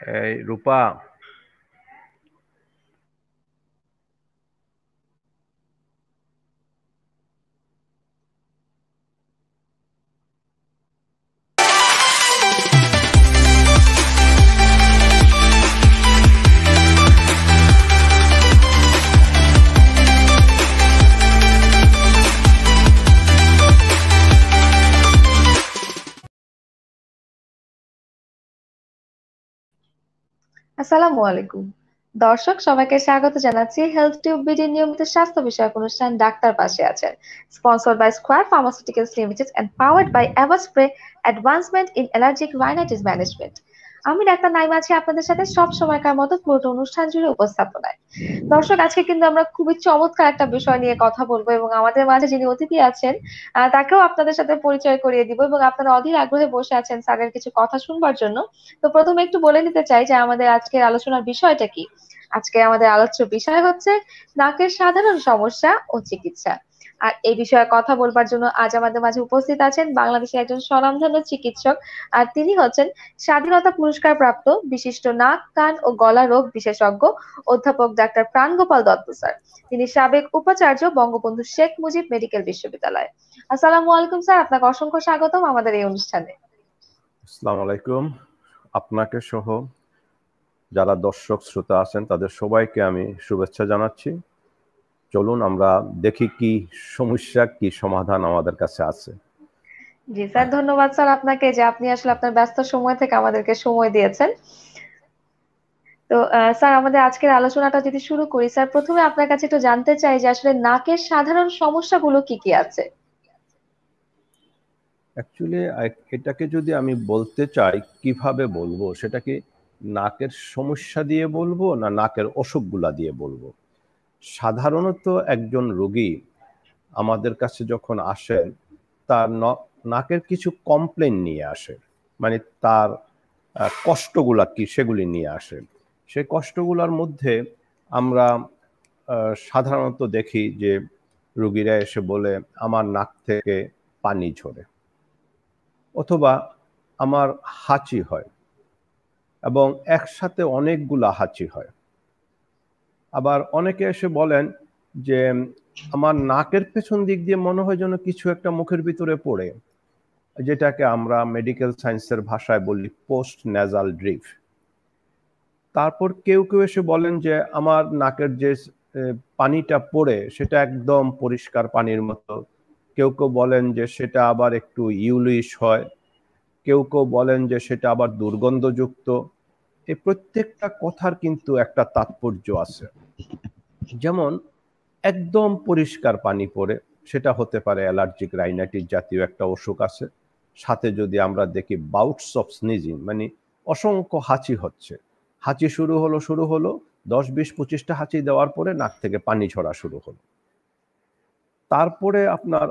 এই রূপা। আসসালামু আলাইকুম। দর্শক সবাইকে স্বাগত জানাচ্ছি হেলথ টিউব বিডি নিয়মিত স্বাস্থ্য বিষয়ক অনুষ্ঠান ডাক্তার পাশে আছেন, sponsored by Square pharmaceuticals limited and powered by Everspray advancement in allergic rhinitis management. আমি ডাক্তার নাইমা আছি আপনাদের সাথে সব সময়কার মতো পুরো অনুষ্ঠান জুড়ে উপস্থাপনায়। দর্শক, আজকে কিন্তু আমরা খুবই চমৎকার একটা বিষয় নিয়ে কথা বলবো এবং আমাদের মাঝে যিনি অতিথি আছেন তাকেও আপনাদের সাথে পরিচয় করিয়ে দিব এবং আপনারা অধীর আগ্রহে বসে আছেন স্যারের কিছু কথা শুনবার জন্য। তো প্রথমে একটু বলে নিতে চাই যে আমাদের আজকের আলোচনার বিষয়টা কি। আজকে আমাদের আলোচ্য বিষয় হচ্ছে নাকের সাধারণ সমস্যা ও চিকিৎসা। আর এই বিষয়ে কথা বলবার জন্য আজ আমাদের মাঝে উপস্থিত আছেন বাংলাদেশের একজন স্বনামধন্য চিকিৎসক। আর তিনি হচ্ছেন স্বাধীনতা পুরস্কার প্রাপ্ত বিশিষ্ট নাক কান ও গলা রোগ বিশেষজ্ঞ অধ্যাপক ডাক্তার প্রাণগোপাল দত্ত স্যার। তিনি সাবেক উপাচার্য বঙ্গবন্ধু শেখ মুজিব মেডিকেল বিশ্ববিদ্যালয়। আসসালামু আলাইকুম স্যার, আপনাকে অসংখ্য স্বাগতম আমাদের এই অনুষ্ঠানে। আসসালামু আলাইকুম। আপনাকে সহ যারা দর্শক শ্রোতা আছেন তাদের সবাইকে আমি শুভেচ্ছা জানাচ্ছি। চলুন আমরা দেখি কি সমস্যা, কি সমাধান আমাদের কাছে আছে। জি স্যার, ধন্যবাদ স্যার আপনাকে যে আপনি আসলে আপনার ব্যস্ত সময় থেকে আমাদেরকে সময় দিয়েছেন। তো স্যার, আমাদের আজকের আলোচনাটা যদি শুরু করি, স্যার প্রথমে আপনার কাছে একটু জানতে চাই যে আসলে নাকের সাধারণ সমস্যাগুলো কি কি আছে। অ্যাকচুয়ালি এটাকে যদি আমি বলতে চাই, কিভাবে বলবো, সেটা কি নাকের সমস্যা দিয়ে বলবো না নাকের অসুখগুলা দিয়ে বলবো? সাধারণত একজন রোগী আমাদের কাছে যখন আসেন তার নাকের কিছু কমপ্লেন নিয়ে আসে, মানে তার কষ্টগুলা কি সেগুলি নিয়ে আসে। সেই কষ্টগুলোর মধ্যে আমরা সাধারণত দেখি যে রোগীরা এসে বলে আমার নাক থেকে পানি ঝরে, অথবা আমার হাঁচি হয় এবং একসাথে অনেকগুলা হাঁচি হয়। আবার অনেকে এসে বলেন যে আমার নাকের পেছন দিক দিয়ে মনে হয় যেন কিছু একটা মুখের ভিতরে পড়ে, যেটাকে আমরা মেডিকেল সায়েন্সের ভাষায় বলি পোস্ট নেজাল ড্রিপ। তারপর কেউ কেউ এসে বলেন যে আমার নাকের যে পানিটা পড়ে সেটা একদম পরিষ্কার পানির মতো। কেউ কেউ বলেন যে সেটা আবার একটু ইউলিশ হয়, কেউ কেউ বলেন যে সেটা আবার দুর্গন্ধযুক্ত। এই প্রত্যেকটা কথার কিন্তু একটা তাৎপর্য আছে। যেমন একদম পরিষ্কার পানি পড়ে, সেটা হতে পারে অ্যালার্জিক রাইনাইটিস জাতীয় একটা অসুখ আছে। সাথে যদি আমরা দেখি বাউটস অফ স্নিজিং, মানে অসংখ্য হাঁচি হচ্ছে, হাঁচি শুরু হলো 10, 20, 25টা হাঁচি দেওয়ার পরে নাক থেকে পানি ঝরা শুরু হলো। তারপরে আপনার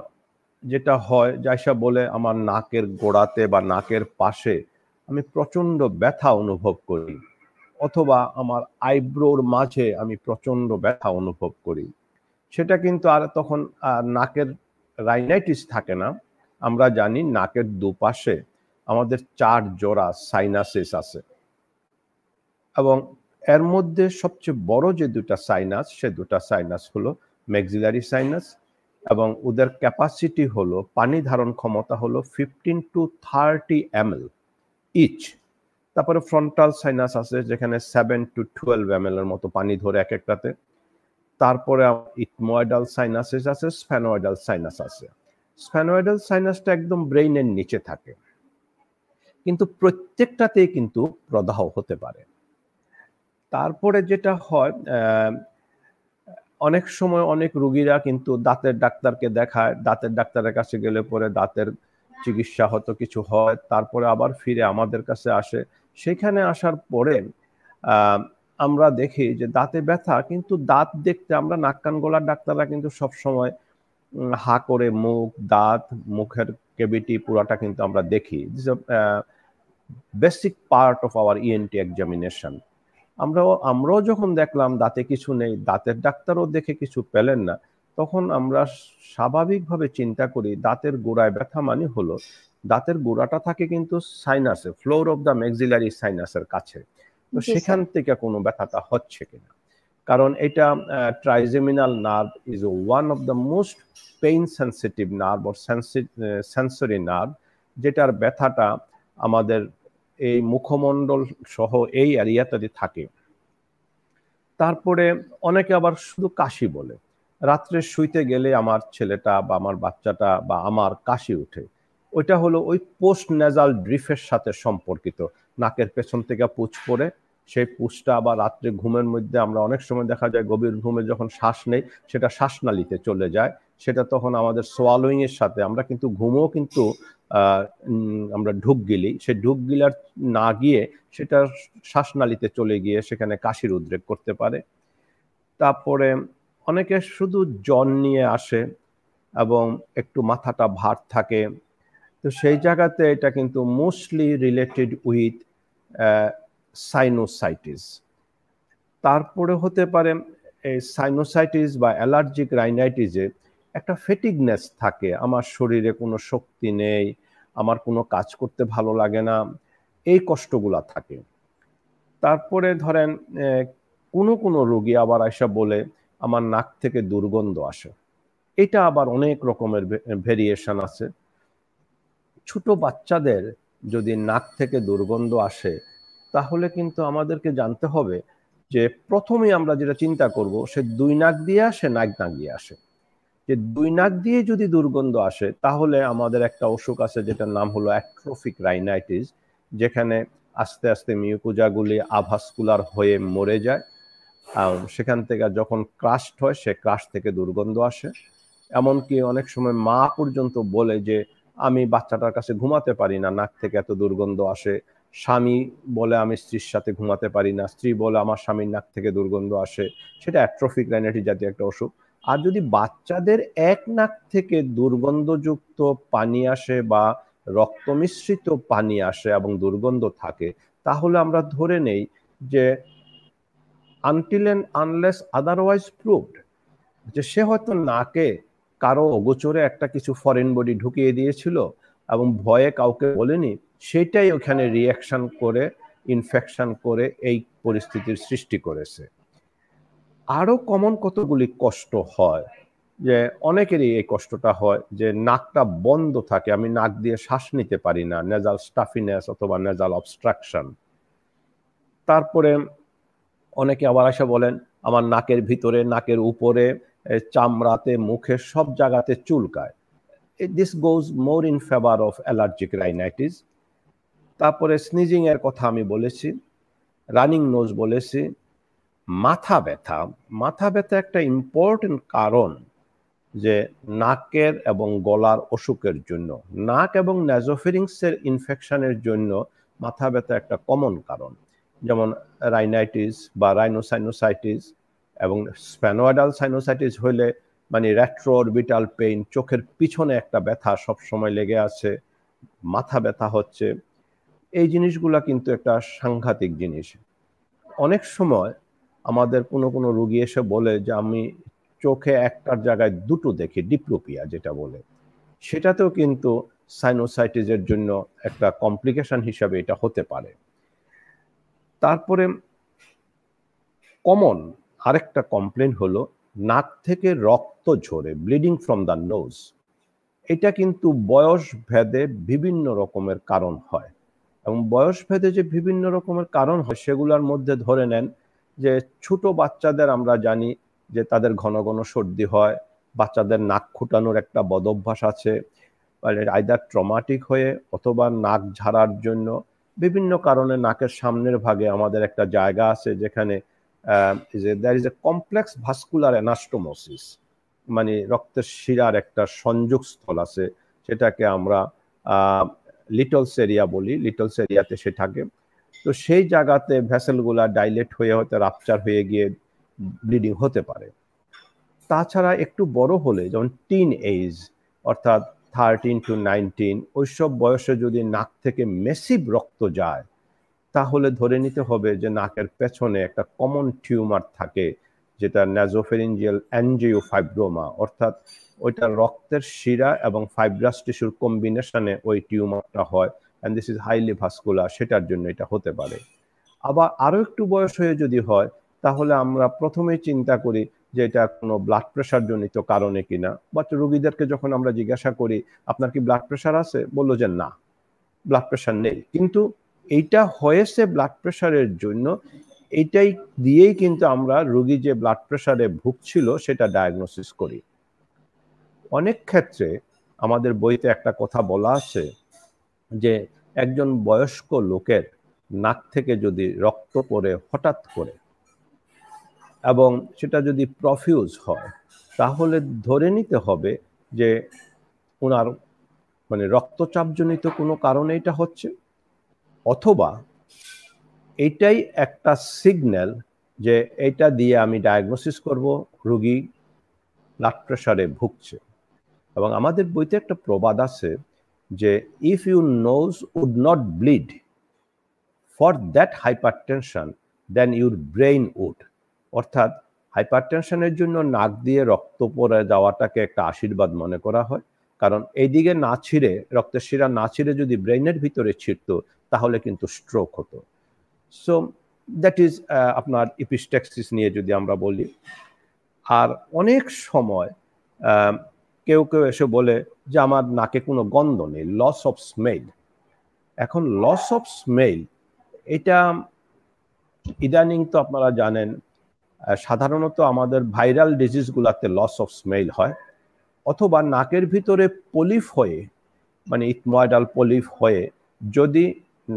যেটা হয়, যাইসা বলে আমার নাকের গোড়াতে বা নাকের পাশে আমি প্রচন্ড ব্যথা অনুভব করি, অথবা আমার আইব্রোর মাঝে আমি প্রচন্ড ব্যথা অনুভব করি। সেটা কিন্তু আর তখন নাকের রাইনাইটিস থাকে না। আমরা জানি নাকের দুপাশে আমাদের 4 জোড়া সাইনাসিস আছে, এবং এর মধ্যে সবচেয়ে বড় যে দুটা সাইনাস, সে দুটা সাইনাস হলো ম্যাক্সিলারি সাইনাস, এবং ওদের ক্যাপাসিটি হলো, পানি ধারণ ক্ষমতা হলো 15 to 30 ml ইচ। তারপরে ফ্রন্টাল সাইনাস আছে যেখানে 7 to 12 ml এর মতো পানি ধরে এক একটাতে। তারপরে ইথময়েডাল সাইনাসিস আছে, স্ফেনোয়েডাল সাইনাস আছে। স্ফেনোয়েডাল সাইনাসটা একদম ব্রেইনের নিচে থাকে, কিন্তু প্রত্যেকটাতেই কিন্তু প্রদাহ হতে পারে। তারপরে যেটা হয়, অনেক সময় অনেক রোগীরা কিন্তু দাঁতের ডাক্তারকে দেখায়, দাঁতের ডাক্তারের কাছে গেলে পরে দাঁতের চিকিৎসা হয়তো কিছু হয়, তারপরে আবার ফিরে আমাদের কাছে আসে। সেখানে আসার পরে আমরা দেখি যে দাঁতে ব্যথা, কিন্তু দাঁত দেখতে আমরা নাক কান গলার ডাক্তাররা কিন্তু সব সময় হা করে মুখ, দাঁত, মুখের কেভিটি পুরাটা কিন্তু আমরা দেখি। Basic part of our ENT examination. আমরাও যখন দেখলাম দাঁতে কিছু নেই, দাঁতের ডাক্তারও দেখে কিছু পেলেন না, তখন আমরা স্বাভাবিকভাবে চিন্তা করি দাঁতের গোড়ায় ব্যথা মানে হলো দাঁতের গোড়াটা থাকে কিন্তু সাইনাসে, ফ্লোর অফ দ্য ম্যাক্সিলারি সাইনাসের কাছে। তো জি সেখান স্যার। থেকে কোনো ব্যথাটা হচ্ছে কিনা, কারণ এটা trigeminal nerve is one of the most pain sensitive nerve or sensory nerve, যেটার ব্যথাটা আমাদের এই মুখমণ্ডল সহ এই এরিয়াটাতে থাকে। তারপরে অনেকে আবার শুধু কাশি বলে, রাত্রে শুইতে গেলে আমার ছেলেটা বা আমার বাচ্চাটা বা আমার কাশি উঠে, ওইটা হলো ওই পোস্ট নেজাল ড্রিফের সাথে সম্পর্কিত। নাকের পেছন থেকে পুঁজ পড়ে, সেই পুঁজটা আবার রাত্রে ঘুমের মধ্যে আমরা অনেক সময় দেখা যায় গভীর ঘুমে যখন শ্বাস নেই সেটা শ্বাসনালীতে চলে যায়, সেটা তখন আমাদের সোয়ালোইং এর সাথে আমরা কিন্তু ঘুমও কিন্তু আমরা ঢুক গিলি, সেই ঢুক গিলার না গিয়ে সেটা শ্বাসনালীতে চলে গিয়ে সেখানে কাশির উদ্রেক করতে পারে। তারপরে অনেকে শুধু জ্বর নিয়ে আসে এবং একটু মাথাটা ভার থাকে, তো সেই জায়গাতে এটা কিন্তু মোস্টলি রিলেটেড উইথ সাইনোসাইটিস। তারপরে হতে পারে এই সাইনোসাইটিস বা অ্যালার্জিক রাইনাইটিসে একটা ফেটিগনেস থাকে, আমার শরীরে কোনো শক্তি নেই, আমার কোনো কাজ করতে ভালো লাগে না, এই কষ্টগুলা থাকে। তারপরে ধরেন কোনো কোনো রোগী আবার আইসা বলে আমার নাক থেকে দুর্গন্ধ আসে, এটা আবার অনেক রকমের ভেরিয়েশন আছে। ছোট বাচ্চাদের যদি নাক থেকে দুর্গন্ধ আসে তাহলে কিন্তু আমাদেরকে জানতে হবে যে প্রথমেই আমরা যেটা চিন্তা করব সে দুই নাক দিয়ে আসে নাক নাক দিয়ে আসে। যে দুই নাক দিয়ে যদি দুর্গন্ধ আসে তাহলে আমাদের একটা অসুখ আছে যেটার নাম হলো অ্যাট্রোফিক রাইনাইটিস, যেখানে আস্তে আস্তে মিউকোজাগুলি আভাস্কুলার হয়ে মরে যায়, সেখান থেকে যখন ক্রাস্ট হয় সে ক্রাস্ট থেকে দুর্গন্ধ আসে। এমনকি অনেক সময় মা পর্যন্ত বলে যে আমি বাচ্চাটার কাছে ঘুমাতে পারি না, নাক থেকে এত দুর্গন্ধ আসে। স্বামী বলে আমি স্ত্রীর সাথে ঘুমাতে পারি না, স্ত্রী বলে আমার স্বামীর নাক থেকে দুর্গন্ধ আসে। সেটা অ্যাট্রোফিক রাইনাইটিস জাতীয় একটা অসুখ। আর যদি বাচ্চাদের এক নাক থেকে দুর্গন্ধযুক্ত পানি আসে বা রক্ত মিশ্রিত পানি আসে এবং দুর্গন্ধ থাকে, তাহলে আমরা ধরে নেই যে until and unless otherwise proved যে সে হয়তো নাকে কারো অগোচরে একটা কিছু ফরেন বডি ঢুকিয়ে দিয়েছিল এবং ভয়ে কাউকে বলেনি, সেটাই ওখানে রিয়াকশন করে ইনফেকশন করে এই পরিস্থিতির সৃষ্টি করেছে। আরো কমন কতগুলি কষ্ট হয়, যে অনেকেরই এই কষ্টটা হয় যে নাকটা বন্ধ থাকে, আমি নাক দিয়ে শ্বাস নিতে পারি না, নেজাল স্টাফিনেস অথবা নেজাল অবস্ট্রাকশন। তারপরে অনেকে আবার এসে বলেন আমার নাকের ভিতরে নাকের উপরে চামড়াতে মুখে সব জায়গাতে চুলকায়। This goes more in favour of allergic rhinitis. তারপরে স্নিজিং এর কথা আমি বলেছি, রানিং নোজ বলেছি। মাথা ব্যথা, মাথা ব্যথা একটা ইম্পর্টেন্ট কারণ যে নাকের এবং গলার অসুখের জন্য, নাক এবং ন্যাজোফেরিংসের ইনফেকশনের জন্য মাথা ব্যথা একটা কমন কারণ। যেমন রাইনাইটিস বা রাইনোসাইনোসাইটিস এবং স্প্যানোয়েডাল সাইনোসাইটিস হইলে মানে রেট্রো অরবিটাল পেইন, চোখের পিছনে একটা ব্যথা সব সময় লেগে আছে, মাথা ব্যথা হচ্ছে। এই জিনিসগুলা কিন্তু একটা সাংঘাতিক জিনিস। অনেক সময় আমাদের কোনো কোনো রোগী এসে বলে যে আমি চোখে একটার জায়গায় দুটো দেখি, ডিপ্লোপিয়া যেটা বলে, সেটাতেও কিন্তু সাইনোসাইটিসের জন্য একটা কমপ্লিকেশন হিসাবে এটা হতে পারে। তারপরে কমন আরেকটা কমপ্লেন হলো নাক থেকে রক্ত ঝরে, ব্লিডিং ফ্রম দ্য নোজ। এটা কিন্তু বয়স ভেদে বিভিন্ন রকমের কারণ হয়, এবং বয়স ভেদে যে বিভিন্ন রকমের কারণ হয় সেগুলোর মধ্যে ধরে নেন যে ছোট বাচ্চাদের আমরা জানি যে তাদের ঘন ঘন সর্দি হয়, বাচ্চাদের নাক খুঁটানোর একটা বদভ্যাস আছে, আইদার ট্রমাটিক হয়ে অথবা নাক ঝাড়ার জন্য বিভিন্ন কারণে নাকের সামনের ভাগে আমাদের একটা জায়গা আছে যেখানে there is a complex vascular anastomosis, মানে রক্তের শিরার একটা সংযোগস্থল আছে, সেটাকে আমরা লিটলস এরিয়া বলি, লিটলস এরিয়াতে সে থাকে। তো সেই জায়গাতে ভেসেলগুলা ডাইলেট হয়ে হতে রাপচার হয়ে গিয়ে ব্লিডিং হতে পারে। তাছাড়া একটু বড় হলে যেমন টিন এজ অর্থাৎ 13 to 19 ওইসব বয়সে যদি নাক থেকে মেসিভ রক্ত যায় তাহলে ধরে নিতে হবে যে নাকের পেছনে একটা কমন টিউমার থাকে যেটা ন্যাজোফেরিঞ্জিয়াল অ্যানজিওফাইব্রোমা, অর্থাৎ ওইটা রক্তের শিরা এবং ফাইব্রাস টিস্যুর কম্বিনেশনে ওই টিউমারটা হয়, and this is highly vascular, সেটার জন্য এটা হতে পারে। আবার আরো একটু বয়স হয়ে যদি হয় তাহলে আমরা প্রথমেই চিন্তা করি যে এটা কোনো ব্লাড প্রেশার জনিত কারণে কিনা। বাট রোগীদেরকে যখন আমরা জিজ্ঞাসা করি আপনার কি ব্লাড প্রেশার আছে, বললো যে না, ব্লাড প্রেশার নেই। কিন্তু এইটা হয়েছে ব্লাড প্রেশারের জন্য, এইটাই দিয়েই কিন্তু আমরা রোগী যে ব্লাড প্রেশারে ভুগছিল সেটা ডায়াগনোসিস করি। অনেক ক্ষেত্রে আমাদের বইতে একটা কথা বলা আছে যে একজন বয়স্ক লোকের নাক থেকে যদি রক্ত পড়ে হঠাৎ করে এবং সেটা যদি প্রফিউজ হয় তাহলে ধরে নিতে হবে যে ওনার মানে রক্তচাপজনিত কোনো কারণে এটা হচ্ছে, অথবা এটাই একটা সিগন্যাল যে এটা দিয়ে আমি ডায়াগনোসিস করব রোগী ব্লাড প্রেশারে ভুগছে। এবং আমাদের বইতে একটা প্রবাদ আছে যে if you nose would not bleed for that hypertension then your brain would. অর্থাৎ হাইপারটেনশনের জন্য নাক দিয়ে রক্ত পড়ে যাওয়াটাকে একটা আশীর্বাদ মনে করা হয়, কারণ এইদিকে না ছিঁড়ে, রক্তের শিরা না ছিঁড়ে যদি ব্রেইনের ভিতরে ছিঁড়তো তাহলে কিন্তু স্ট্রোক হতো। সো দ্যাট ইজ আপনার ইপিস্ট্যাক্সিস নিয়ে যদি আমরা বলি। আর অনেক সময় কেউ কেউ এসে বলে যে আমার নাকে কোনো গন্ধ নেই, লস অফ স্মেল। এখন লস অফ স্মেল এটা ইদানিং তো আপনারা জানেন সাধারণত আমাদের ভাইরাল ডিজিজগুলোতে লস অফ স্মেল হয়, অথবা নাকের ভিতরে পলিপ হয়ে মানে ইথময়েডাল পলিপ হয়ে যদি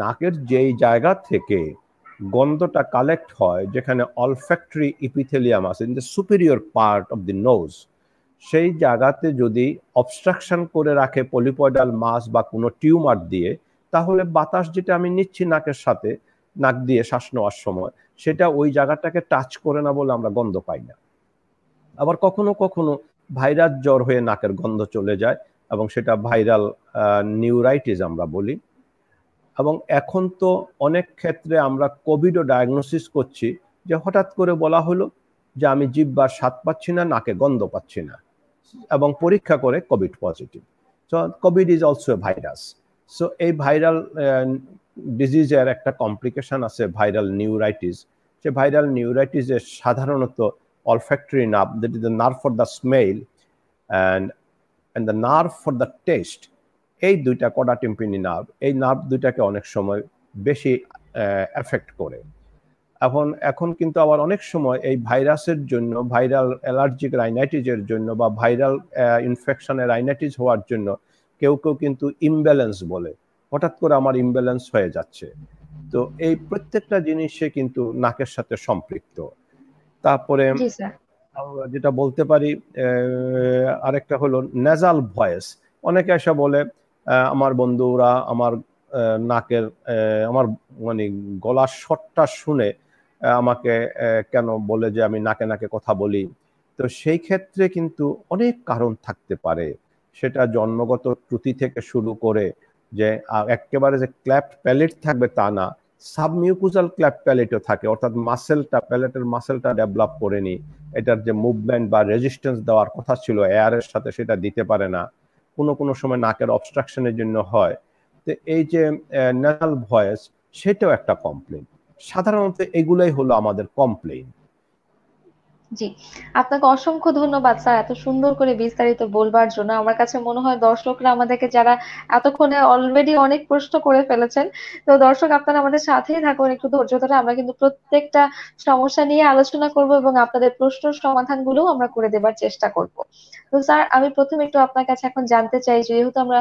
নাকের যেই জায়গা থেকে গন্ধটা কালেক্ট হয়, যেখানে অলফ্যাক্টরি ইপিথেলিয়াম আছে in the superior part of the nose, সেই জায়গাতে যদি অবস্ট্রাকশন করে রাখে পলিপয়েডাল মাস বা কোনো টিউমার দিয়ে, তাহলে বাতাস যেটা আমি নিচ্ছি নাকের সাথে, নাক দিয়ে শ্বাস নেওয়ার সময়, সেটা ওই জায়গাটাকে টাচ করে না বলে আমরা গন্ধ পাই না। আবার কখনো কখনো ভাইরাস জ্বর হয়ে নাকের গন্ধ চলে যায় এবং সেটা ভাইরাল নিউরাইটিস আমরা বলি। এবং এখন তো অনেক ক্ষেত্রে আমরা কোভিডও ডায়াগনোসিস করছি, যে হঠাৎ করে বলা হলো যে আমি জিহ্বার স্বাদ পাচ্ছি না, নাকে গন্ধ পাচ্ছি না, এবং পরীক্ষা করে Covid positive. So Covid is also a virus. So এই ভাইরাল ডিজিজের একটা কমপ্লিকেশন আছে ভাইরাল নিউরাইটিস। সে ভাইরাল নিউরাইটিসের সাধারণত olfactory nerve, that is the nerve for the smell and the nerve for the taste, এই দুইটা কডা টিম্পানি নার্ভ, এই নার্ভ দুইটাকে অনেক সময় বেশি এফেক্ট করে। এখন কিন্তু আবার অনেক সময় এই ভাইরাসের জন্য, ভাইরাল অ্যালার্জিক রাইনাইটিসের জন্য বা ভাইরাল ইনফেকশনের রাইনাইটিস হওয়ার জন্য কেউ কেউ কিন্তু ইমব্যালেন্স বলে, হঠাৎ করে আমার ইমব্যালেন্স হয়ে যাচ্ছে। তো এই প্রত্যেকটা জিনিসে কিন্তু নাকের সাথে সম্পৃক্ত। তারপরে যেটা বলতে পারি আরেকটা হলো নেজাল ভয়েস। অনেকে এসে বলে আমার বন্ধুরা আমার নাকের আমার মানে গলার স্বরটা শুনে আমাকে কেন বলে যে আমি নাকে নাকে কথা বলি। তো সেই ক্ষেত্রে কিন্তু অনেক কারণ থাকতে পারে, সেটা জন্মগত ত্রুটি থেকে শুরু করে যে একেবারে যে ক্ল্যাপ্ট প্যালেট থাকবে তা না, সাবমিউকুজাল ক্ল্যাপ প্যালেটও থাকে, অর্থাৎ মাসেলটা, প্যালেটের মাসেলটা ডেভেলপ করেনি, এটার যে মুভমেন্ট বা রেজিস্ট্যান্স দেওয়ার কথা ছিল এয়ারের সাথে সেটা দিতে পারে না, কোনো সময় নাকের অবস্ট্রাকশনের জন্য হয়। তো এই যে ন্যাসাল ভয়েস, সেটাও একটা কমপ্লেইন। সাধারণত এগুলাই হলো আমাদের কমপ্লেইন। জি, আপনাকে অসংখ্য ধন্যবাদ স্যার এত সুন্দর করে বিস্তারিত বলবার জন্য। আমার কাছে মনে হয় দর্শকরা আমাদেরকে যারা এতক্ষণে অলরেডি অনেক প্রশ্ন করে ফেলেছেন, তো দর্শক আপনারা আমাদের সাথেই থাকুন একটু ধৈর্য ধরে। আমরা কিন্তু প্রত্যেকটা সমস্যা নিয়ে আলোচনা করব এবং আপনাদের প্রশ্নের সমাধানগুলো আমরা করে দেবার চেষ্টা করব। তো স্যার আমি প্রথমে একটু আপনার কাছে এখন জানতে চাই, যেহেতু আমরা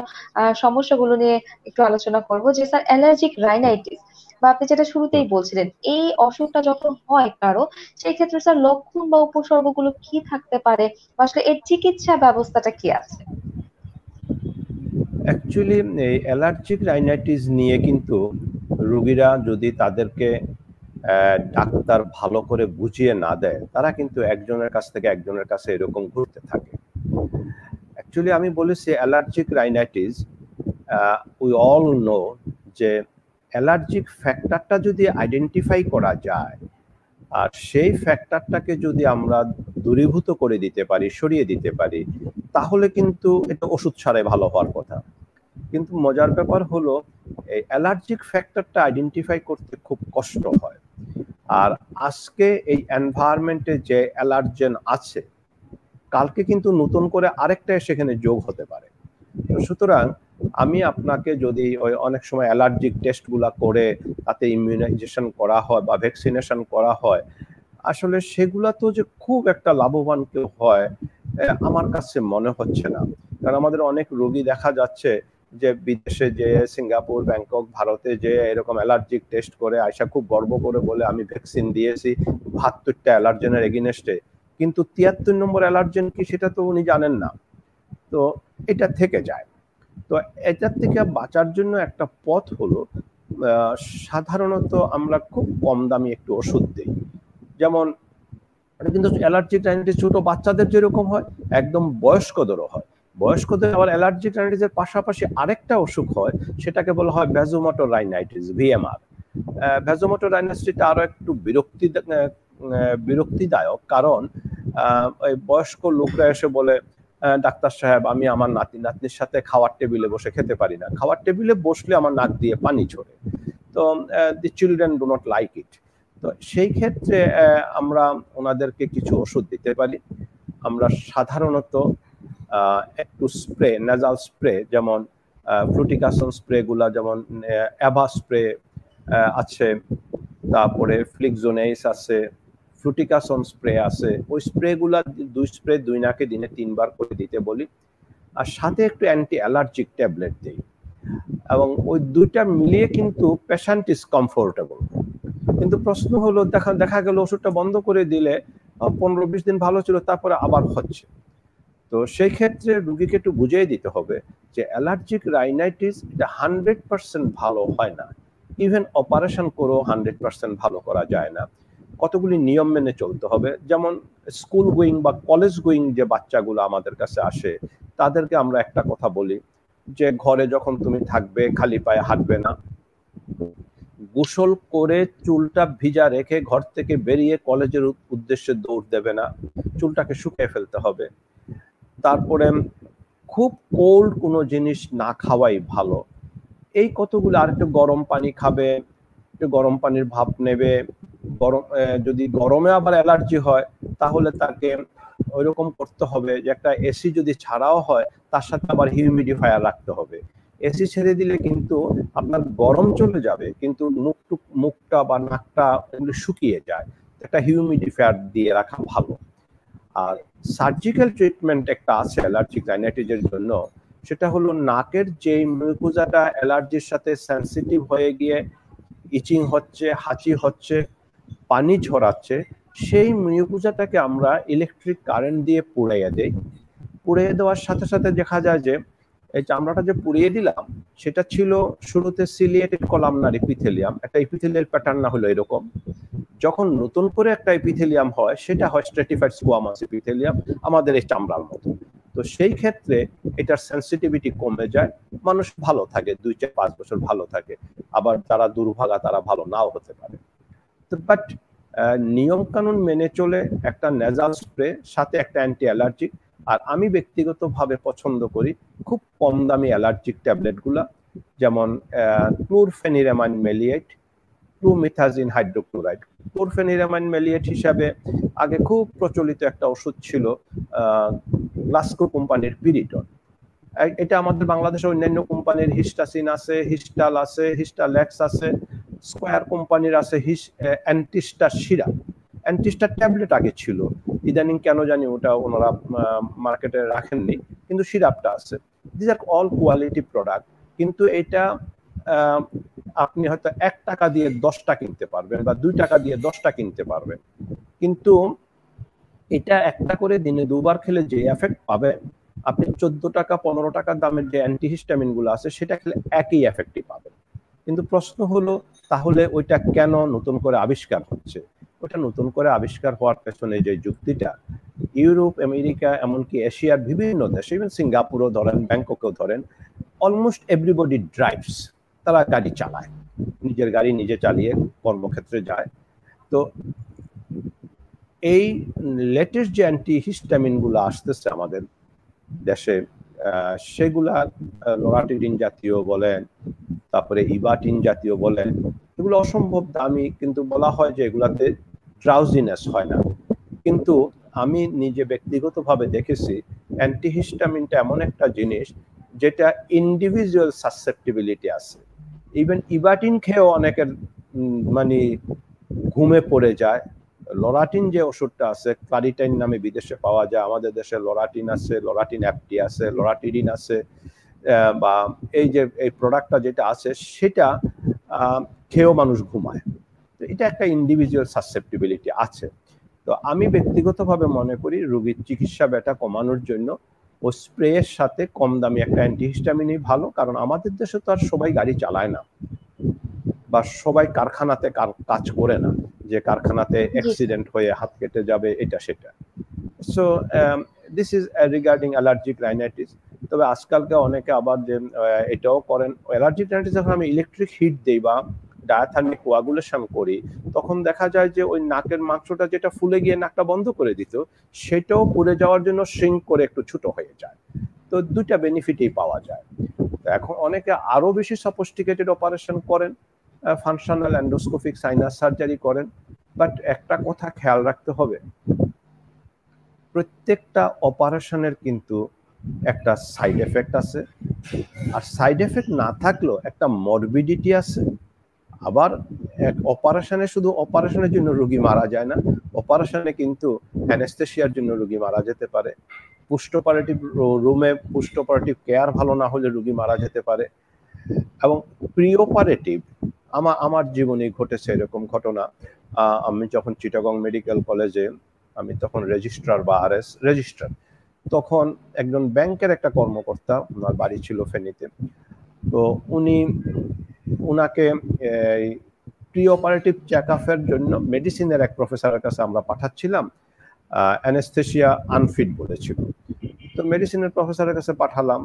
সমস্যাগুলো নিয়ে একটু আলোচনা করব, যে স্যার অ্যালার্জিক রাইনাইটিস বা আপনি যেটা শুরুতেই বলছিলেন, এই অসুখটা যখন হয় কারো, সেই ক্ষেত্রে স্যার লক্ষণ বা উপসর্গগুলো কি থাকতে পারে, বা আসলে এর চিকিৎসা ব্যবস্থাটা কি আছে? অ্যাকচুয়ালি এই অ্যালার্জিক রাইনাইটিস নিয়ে কিন্তু রোগীরা যদি তাদেরকে ডাক্তার ভালো করে বুঝিয়ে না দেয়, তারা কিন্তু একজনের কাছ থেকে একজনের কাছে এরকম ঘুরতে থাকে। অ্যাকচুয়ালি আমি বলেছি allergic rhinitis, we all know যে অ্যালার্জিক ফ্যাক্টরটা যদি আইডেন্টিফাই করা যায় আর সেই ফ্যাক্টরটাকে যদি আমরা দূরীভূত করে দিতে পারি, সরিয়ে দিতে পারি, তাহলে কিন্তু এটা ওষুধ ছাড়াই ভালো হওয়ার কথা। কিন্তু মজার ব্যাপার হলো এই অ্যালার্জিক ফ্যাক্টরটা আইডেন্টিফাই করতে খুব কষ্ট হয়। আর আজকে এই এনভায়রনমেন্টে যে অ্যালার্জেন আছে, কালকে কিন্তু নতুন করে আরেকটা সেখানে যোগ হতে পারে। তো সুতরাং আমি আপনাকে যদি ওই অনেক সময় অ্যালার্জিক টেস্টগুলা করে তাতে ইমিউনাইজেশন করা হয় বা ভ্যাকসিনেশন করা হয়, আসলে সেগুলা তো যে খুব একটা লাভবান কেউ হয় আমার কাছে মনে হচ্ছে না। কারণ আমাদের অনেক রোগী দেখা যাচ্ছে যে বিদেশে যে সিঙ্গাপুর, ব্যাংকক, ভারতে যে এরকম অ্যালার্জিক টেস্ট করে আয়সা খুব গর্ব করে বলে আমি ভ্যাকসিন দিয়েছি ৭২টা অ্যালার্জেনের এগেইনস্টে, কিন্তু ৭৩ নম্বর অ্যালার্জেন কি সেটা তো উনি জানেন না। তো এটা থেকে যায়। তো এটার থেকে বাঁচার জন্য একটা পথ হলো সাধারণত আমরা খুব কম দামি একটু ওষুধ দিই। যেমন এটা কিন্তু অ্যালার্জিক রাইনাইটিস ছোট বাচ্চাদের যেরকম হয়, একদম বয়স্কদেরও হয়। বয়স্কদের আবার অ্যালার্জিক রাইনাইটিসের পাশাপাশি আরেকটা অসুখ হয়, সেটাকে বলা হয় ভ্যাসোমোটর রাইনাইটিস, ভিএমআর। ভ্যাসোমোটর রাইনাইটিসটা আরো একটু বিরক্তিদায়ক, কারণ ওই বয়স্ক লোকরা এসে বলে, ডাক্তার সাহেব আমি আমার নাতি নাতনির সাথে খাওয়ার টেবিলে বসে খেতে পারি না, খাওয়ার টেবিলে বসলে আমার নাক দিয়ে পানি ঝরে। তো the children do not like it. তো সেই ক্ষেত্রে আমরা ওনাদেরকে কিছু ওষুধ দিতে পারি। আমরা সাধারণত একটু স্প্রে, নেজাল স্প্রে, যেমন ফ্লুটিকাসন স্প্রেগুলা, যেমন অ্যাভা স্প্রে আছে, তারপরে ফ্লিক্সোনেইস আছে, ফ্লুটিকাসন স্প্রে আছে। ওই স্প্রেগুলা 2 স্প্রে 2 নাকে দিনে 3 বার করে দিতে বলি, আর সাথে একটু অ্যান্টি অ্যালার্জিক ট্যাবলেট দিই। এবং ওই দুইটা মিলিয়ে কিন্তু পেশেন্ট ইজ কমফোর্টেবল। কিন্তু প্রশ্ন হলো দেখা গেল ওষুধটা বন্ধ করে দিলে 15-20 দিন ভালো ছিল, তারপরে আবার হচ্ছে। তো সেই ক্ষেত্রে রুগীকে একটু বুঝিয়ে দিতে হবে যে অ্যালার্জিক রাইনাইটিস এটা 100% ভালো হয় না। ইভেন অপারেশন করেও 100% ভালো করা যায় না। কতগুলি নিয়ম মেনে চলতে হবে। যেমন স্কুল গোয়িং বা কলেজ গোয়িং যে বাচ্চাগুলো আমাদের কাছে আসে, তাদেরকে আমরা একটা কথা বলি যে ঘরে যখন তুমি থাকবে খালি পায়ে হাঁটবে না, গোসল করে চুলটা ভিজা রেখে ঘর থেকে বেরিয়ে কলেজের উদ্দেশ্যে দৌড় দেবে না, চুলটাকে শুকিয়ে ফেলতে হবে। তারপরে খুব কোল্ড কোনো জিনিস না খাওয়াই ভালো। এই কতগুলো, আর একটু গরম পানি খাবে, একটু গরম পানির ভাপ নেবে। গরম যদি গরমে আবার অ্যালার্জি হয় তাহলে তাকে ওইরকম করতে হবে যে একটা এসি যদি ছাড়াও হয় তার সাথে আবার হিউমিডিফায়ার রাখতে হবে। এসি ছেড়ে দিলে কিন্তু আপনার গরম চলে যাবে, কিন্তু মুখটা বা নাকটা এগুলো শুকিয়ে যায়। একটা হিউমিডিফায়ার দিয়ে রাখা ভালো। আর সার্জিক্যাল ট্রিটমেন্ট একটা আছে অ্যালার্জিক রাইনাইটিসের জন্য, সেটা হলো নাকের যে মিউকোজাটা অ্যালার্জির সাথে সেনসিটিভ হয়ে গিয়ে ইচিং হচ্ছে, হাঁচি হচ্ছে, পানি ঝরাচ্ছে, সেই মিউকোজাটাকে আমরা ইলেকট্রিক কারেন্ট দিয়ে পুড়িয়ে দেই। পুড়িয়ে দেওয়ার সাথে সাথে দেখা যায় যে এই চামড়াটা যে পুড়িয়ে দিলাম সেটা ছিল শুরুতে সিলিয়েটেড কলামনার এপিথেলিয়াম, একটা এপিথেলিয়াল প্যাটার্ন না হলো এরকম। যখন নতুন করে একটা এপিথেলিয়াম হয় সেটা হয় স্ট্র্যাটিফাইড স্কোয়ামাস এপিথেলিয়াম, আমাদের এই চামড়ার মতো। তো সেই ক্ষেত্রে এটার সেন্সিটিভিটি কমে যায়, মানুষ ভালো থাকে, 2-4-5 বছর ভালো থাকে। আবার যারা দুর্ভাগা তারা ভালো নাও হতে পারে। তো বাট নিয়ম কানুন মেনে চলে একটা নেজাল স্প্রে সাথে একটা অ্যান্টি অ্যালার্জিক। আর আমি ব্যক্তিগতভাবে পছন্দ করি খুব কম দামি অ্যালার্জিক ট্যাবলেটগুলা, যেমন chlorpheniramine maleate, promethazine hydrochloride. Chlorpheniramine maleate হিসাবে আগে খুব প্রচলিত একটা ওষুধ ছিল গ্লাস্কো কোম্পানির পিরিটন। এটা আমাদের বাংলাদেশে অন্যান্য কোম্পানির হিস্টাসিন আছে, হিস্টাল আছে, হিস্টালেক্স আছে, স্কোয়ার কোম্পানির আছে অ্যান্টিস্টার সিরাপ। অ্যান্টিস্টার ট্যাবলেট আগে ছিল, ইদানিং কেন জানি ওটা ওনারা মার্কেটে রাখেননি, কিন্তু সিরাপটা আছে। This are all quality product. কিন্তু এটা আপনি হয়তো 1 টাকা দিয়ে 10টা কিনতে পারবেন বা 2 টাকা দিয়ে 10টা কিনতে পারবেন, কিন্তু এটা একটা করে দিনে 2 বার খেলে যে এফেক্ট পাবেন, আপনি 14 টাকা 15 টাকার দামের যে অ্যান্টিহিস্টামিন গুলো আছে সেটা খেলে একই এফেক্টই পাবেন। কিন্তু প্রশ্ন হলো তাহলে ওইটা কেন নতুন করে আবিষ্কার হচ্ছে? ওটা নতুন করে আবিষ্কার হওয়ার পেছনে যে যুক্তিটা, ইউরোপ, আমেরিকা, এমনকি এশিয়ার বিভিন্ন দেশে, ইভেন সিঙ্গাপুরও ধরেন, ব্যাংককেও ধরেন, অলমোস্ট এভরিবডি ড্রাইভস। তারা গাড়ি চালায়, নিজের গাড়ি নিজে চালিয়ে কর্মক্ষেত্রে যায়। তো এই লেটেস্ট যে অ্যান্টিহিস্টামিন গুলো আসতেছে আমাদের দেশে, সেগুলা লোরাটিডিন জাতীয় বলেন, তারপরে ইবাটিন জাতীয় বলেন, এগুলো অসম্ভব দামি, কিন্তু বলা হয় যে এগুলাতে ড্রাউজিনেস হয় না। কিন্তু আমি নিজে ব্যক্তিগতভাবে দেখেছি অ্যান্টিহিস্টামিনটা এমন একটা জিনিস যেটা ইন্ডিভিজুয়াল সাসেপ্টিবিলিটি আছে। ইভেন ইবাটিন খেয়েও অনেকের মানে ঘুমে পড়ে যায়। লোরাটিন যে ওষুধটা আছে, ক্লারিটাইন নামে বিদেশে পাওয়া যায়, আমাদের দেশে লোরাটিন আছে, লোরাটিন অ্যাপটি আছে, লোরাটিডিন আছে, বা এই যে এই প্রোডাক্টটা যেটা আছে সেটা খেয়েও মানুষ ঘুমায়। তো এটা একটা ইন্ডিভিজুয়াল সাসেপ্টিবিলিটি আছে। তো আমি ব্যক্তিগতভাবে মনে করি রোগীর চিকিৎসা ব্যথা কমানোর জন্য ও স্প্রেয়ের সাথে কম দামি একটা অ্যান্টিহিস্টামিনই ভালো, কারণ আমাদের দেশে তো আর সবাই গাড়ি চালায় না, বা সবাই কারখানাতে কাজ করে না যে কারখানাতে অ্যাক্সিডেন্ট হয়ে হাত কেটে যাবে এটা সেটা। So this is regarding allergic rhinitis. তবে আজকালকে অনেকে আবার যে এটাও করেন, অ্যালার্জিক রাইনাইটিস যখন আমি ইলেকট্রিক হিট দেই বা ডায়াথার্মিক কোয়াগুলেশন করি, তখন দেখা যায় যে ওই নাকের মাংসটা যেটা ফুলে গিয়ে নাকটা বন্ধ করে দিত, সেটাও পুড়ে যাওয়ার জন্য শ্রিঙ্ক করে একটু ছোট হয়ে যায়। তো দুইটা বেনিফিটই পাওয়া যায়। এখন অনেকে আরো বেশি সফিস্টিকেটেড অপারেশন করেন, ফাংশনাল এন্ডোস্কোপিক সাইনাস সার্জারি করেন। বাট একটা কথা খেয়াল রাখতে হবে, প্রত্যেকটা অপারেশনের কিন্তু একটা সাইড এফেক্ট আছে, আর সাইড এফেক্ট না থাকলেও একটা মরবিডিটি আছে। আবার এক অপারেশনে শুধু অপারেশনের জন্য রোগী মারা যায় না, অপারেশনে কিন্তু অ্যানেস্থেসিয়ার জন্য রোগী মারা যেতে পারে, পোস্ট-অপারেটিভ রুমে পোস্ট-অপারেটিভ কেয়ার ভালো না হলে রোগী মারা যেতে পারে, এবং প্রি-অপারেটিভ আমার জীবনে ঘটেছে এরকম ঘটনা। আমি যখন চিটাগং মেডিকেল কলেজে, আমি তখন রেজিস্ট্রার বা আরএস রেজিস্ট্রার, তখন একজন ব্যাংকের একটা কর্মকর্তা, ওনার বাড়ি ছিল ফেনীতে, তো উনাকে প্রি অপারেটিভ চেক আপের জন্য মেডিসিনের এক প্রফেসরের কাছে আমরা পাঠাচ্ছিলাম, অ্যানেস্থেসিয়া আনফিট বলেছিল। তো মেডিসিনের প্রফেসরের কাছে পাঠালাম,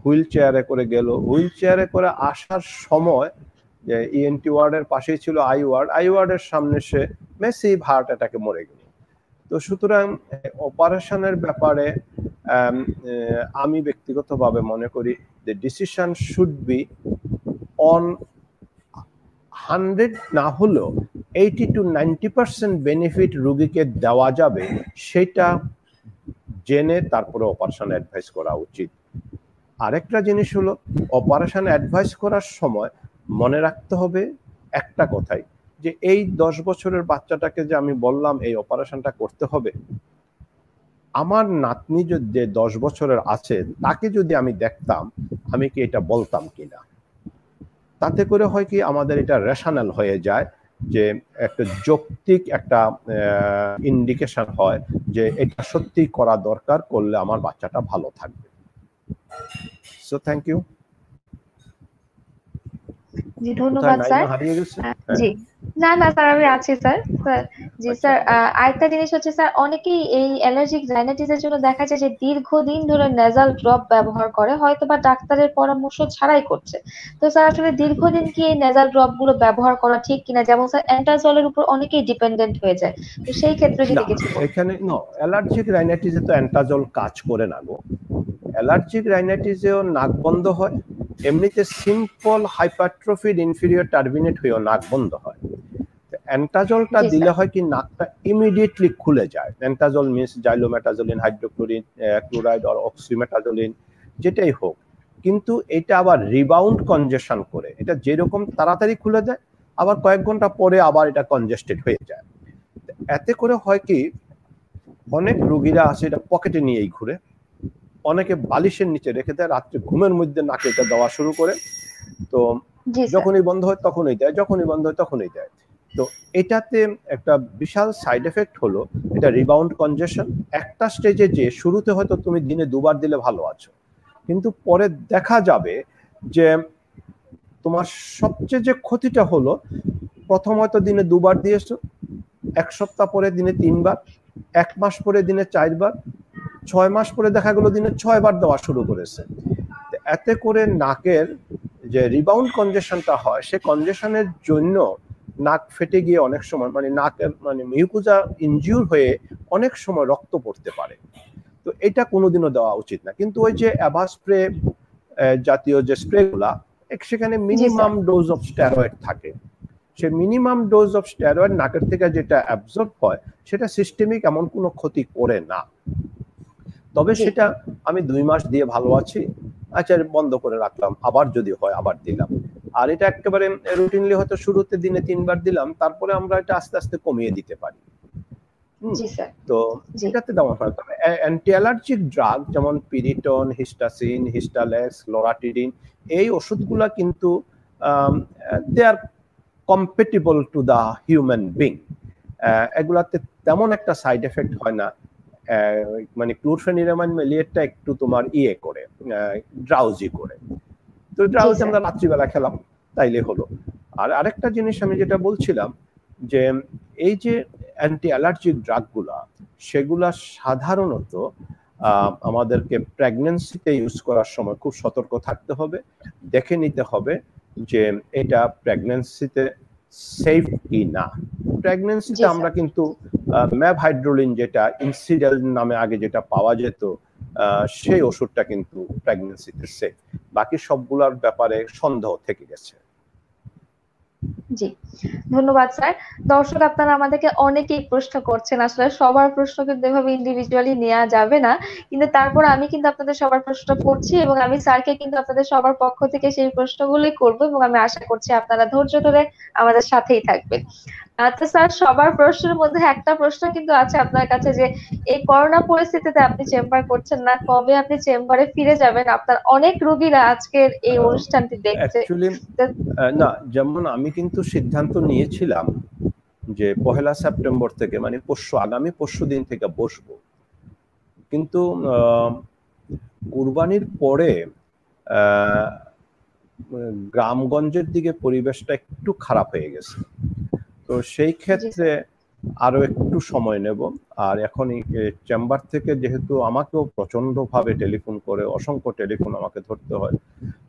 হুইল চেয়ারে করে গেল, হুইল চেয়ারে করে আসার সময় যে ইএনটি ওয়ার্ডের পাশেই ছিল আই ওয়ার্ডের সামনে সে মেসিভ হার্ট অ্যাটাকে মরে গেল। তো সুতরাং অপারেশনের ব্যাপারে আমি ব্যক্তিগতভাবে মনে করি যে ডিসিশন শুড বি অন 100 না হলেও 80 to 90% বেনিফিট রোগীকে দেওয়া যাবে, সেটা জেনে তারপরে অপারেশন অ্যাডভাইস করা উচিত। আরেকটা জিনিস হলো, অপারেশন অ্যাডভাইস করার সময় মনে রাখতে হবে একটা কথাই, যে এই 10 বছরের বাচ্চাটাকে যে আমি বললাম এই অপারেশনটা করতে হবে, আমার নাতনি যে 10 বছরের আছে তাকে যদি আমি দেখতাম, আমি কি এটা বলতাম কিনা। তাতে করে হয় কি, আমাদের এটা রেশনাল হয়ে যায়, যে একটা যৌক্তিক একটা ইন্ডিকেশন হয় যে এটা সত্যি করা দরকার, করলে আমার বাচ্চাটা ভালো থাকবে। So thank you. জি ধন্যবাদ স্যার। জি না না স্যার, আমি আছি স্যার। স্যার জি স্যার, আরেকটা জিনিস হচ্ছে স্যার, অনেকেই এই অ্যালার্জিক রাইনাইটিসের জন্য দেখা যায় যে দীর্ঘদিন ধরে নেজাল ড্রপ ব্যবহার করে, হয়তো বা ডাক্তারের পরামর্শ ছাড়াই করছে। তো স্যার আসলে দীর্ঘদিন কি এই নেজাল ড্রপ গুলো ব্যবহার করা ঠিক কিনা? যেমন স্যার অ্যান্টাজলের উপর অনেকেই ডিপেন্ডেন্ট হয়ে যায়, তো সেই ক্ষেত্রে যদি কিছু এখানে অ্যালার্জিক রাইনাইটিসে তো অ্যান্টাজল কাজ করে না গো। অ্যালার্জিক রাইনাইটিসেও নাক বন্ধ হয়, এমনিতে সিম্পল হাইপারট্রফিড ইনফিরিয়র টার্বিনেট হয়েও নাক বন্ধ হয়। অ্যান্টাজলটা দিলে হয় কি, নাকটা ইমিডিয়েটলি খুলে যায়। অ্যান্টাজল মিনস জাইলোমেটাজোলিন, হাইড্রোক্লোরিন ক্লোরাইড আর অক্সিমেটাজোলিন, যেটাই হোক, কিন্তু এটা আবার রিবাউন্ড কনজেশন করে, এটা যেরকম তাড়াতাড়ি খুলে দেয়, আবার কয়েক ঘন্টা পরে আবার এটা কনজেস্টেড হয়ে যায়। এতে করে হয় কি, অনেক রোগীরা আছে এটা পকেটে নিয়েই ঘুরে, অনেকে বালিশের নিচে রেখে দেয়, রাত্রে ঘুমের মধ্যে নাকে এটা দেওয়া শুরু করে। তো যখনই বন্ধ হয় তখনই দেয়, যখনই বন্ধ হয় তখনই দেয়। তো এটাতে একটা বিশাল সাইড এফেক্ট হলো, এটা রিবাউন্ড কনজেশন। একটা স্টেজে যে শুরুতে হয়তো তুমি দিনে 2 বার দিলে ভালো আছো, কিন্তু পরে দেখা যাবে যে তোমার সবচেয়ে যে ক্ষতিটা হলো, প্রথম হয়তো দিনে 2 বার দিয়েছো, 1 সপ্তাহ পরে দিনে 3 বার, 1 মাস পরে দিনে 4 বার, 6 মাস পরে দেখা গেল দিনে 6 বার দেওয়া শুরু করেছে। এতে করে নাকের যে রিবাউন্ড কনজেশনটা হয়, সে কনজেশনের জন্য নাক ফেটে গিয়ে অনেক সময় নাকের মিউকুজা ইনজিউর হয়ে অনেক সময় রক্ত পড়তে পারে। তো তো এটা কোনোদিনও দেওয়া উচিত না। কিন্তু ওই যে অ্যাভাস্প্রে জাতীয় যে স্প্রেগুলা, সেখানে মিনিমাম ডোজ অফ স্টেরয়েড থাকে। সে মিনিমাম ডোজ অফ স্টেরয়েড নাকের থেকে যেটা অ্যাবজর্ব হয় সেটা সিস্টেমিক এমন কোনো ক্ষতি করে না। তবে সেটা আমি 2 মাস দিয়ে ভালো আছি, আচ্ছা বন্ধ করে রাখলাম, আবার যদি হয় আবার দিলাম। আর এটা একেবারে রুটিনলি হয়তো শুরুতে দিনে 3 বার দিলাম, তারপরে আমরা এটা আস্তে আস্তে কমিয়ে দিতে পারি। তো এটাতে দেওয়া হয়। তবে অ্যান্টি অ্যালার্জিক ড্রাগ যেমন পিরিটন, হিস্টাসিন, হিস্টালেক্স, লোরাটিডিন, এই ওষুধগুলা কিন্তু they are compatible to the human being. এগুলাতে তেমন একটা সাইড এফেক্ট হয় না। মানে ক্লোরফেনিরামাইন মেলিয়েটটা একটু তোমার করে, ড্রাউজি করে। তো ড্রাউজি আমরা রাত্রিবেলা খেলাম, তাইলে হলো। আর আরেকটা জিনিস আমি যেটা বলছিলাম, যে এই যে অ্যান্টি অ্যালার্জিক ড্রাগগুলা, সেগুলা সাধারণত আমাদেরকে প্রেগন্যান্সিতে ইউজ করার সময় খুব সতর্ক থাকতে হবে, দেখে নিতে হবে যে এটা প্রেগন্যান্সিতে সেফ কি না। প্রেগন্যান্সিতে আমরা কিন্তু ম্যাভহাইড্রোলিন, যেটা ইনসিডেল নামে আগে যেটা পাওয়া যেত, সেই ওষুধটা কিন্তু প্রেগন্যান্সিতে সেফ। বাকি সবগুলোর ব্যাপারে সন্দেহ থেকে গেছে। জি, ধন্যবাদ স্যার। দর্শক আপনারা আমাদেরকে অনেকেই প্রশ্ন করছেন, আসলে সবার প্রশ্ন কিন্তু এভাবে ইন্ডিভিজুয়ালি নেওয়া যাবে না, কিন্তু তারপর আমি কিন্তু আপনাদের সবার প্রশ্ন পড়ছি এবং আমি স্যারকে কিন্তু আপনাদের সবার পক্ষ থেকে সেই প্রশ্নগুলোই করব এবং আমি আশা করছি আপনারা ধৈর্য ধরে আমাদের সাথেই থাকবেন। তো স্যার, সবার প্রশ্নের মধ্যে একটা প্রশ্ন কিন্তু আছে আপনার কাছে, যে এই করোনা পরিস্থিতিতে আপনি চেম্বার করছেন না, কবে আপনি চেম্বারে ফিরে যাবেন? আপনার অনেক রোগীরা আজকের এই অনুষ্ঠানটি দেখছে। না, যেমন আমি কিন্তু সিদ্ধান্ত নিয়েছিলাম যে 1 সেপ্টেম্বর থেকে, মানে আগামী পরশু দিন থেকে বসবো, কিন্তু কুরবানির পরে গ্রামগঞ্জের দিকে পরিবেশটা একটু খারাপ হয়ে গেছে। তো সেই ক্ষেত্রে আরো একটু সময় নেব। আর এখন চেম্বার থেকে যেহেতু আমাকেও প্রচন্ড ভাবে টেলিফোন করে, অসংখ্য টেলিফোন আমাকে ধরতে হয়,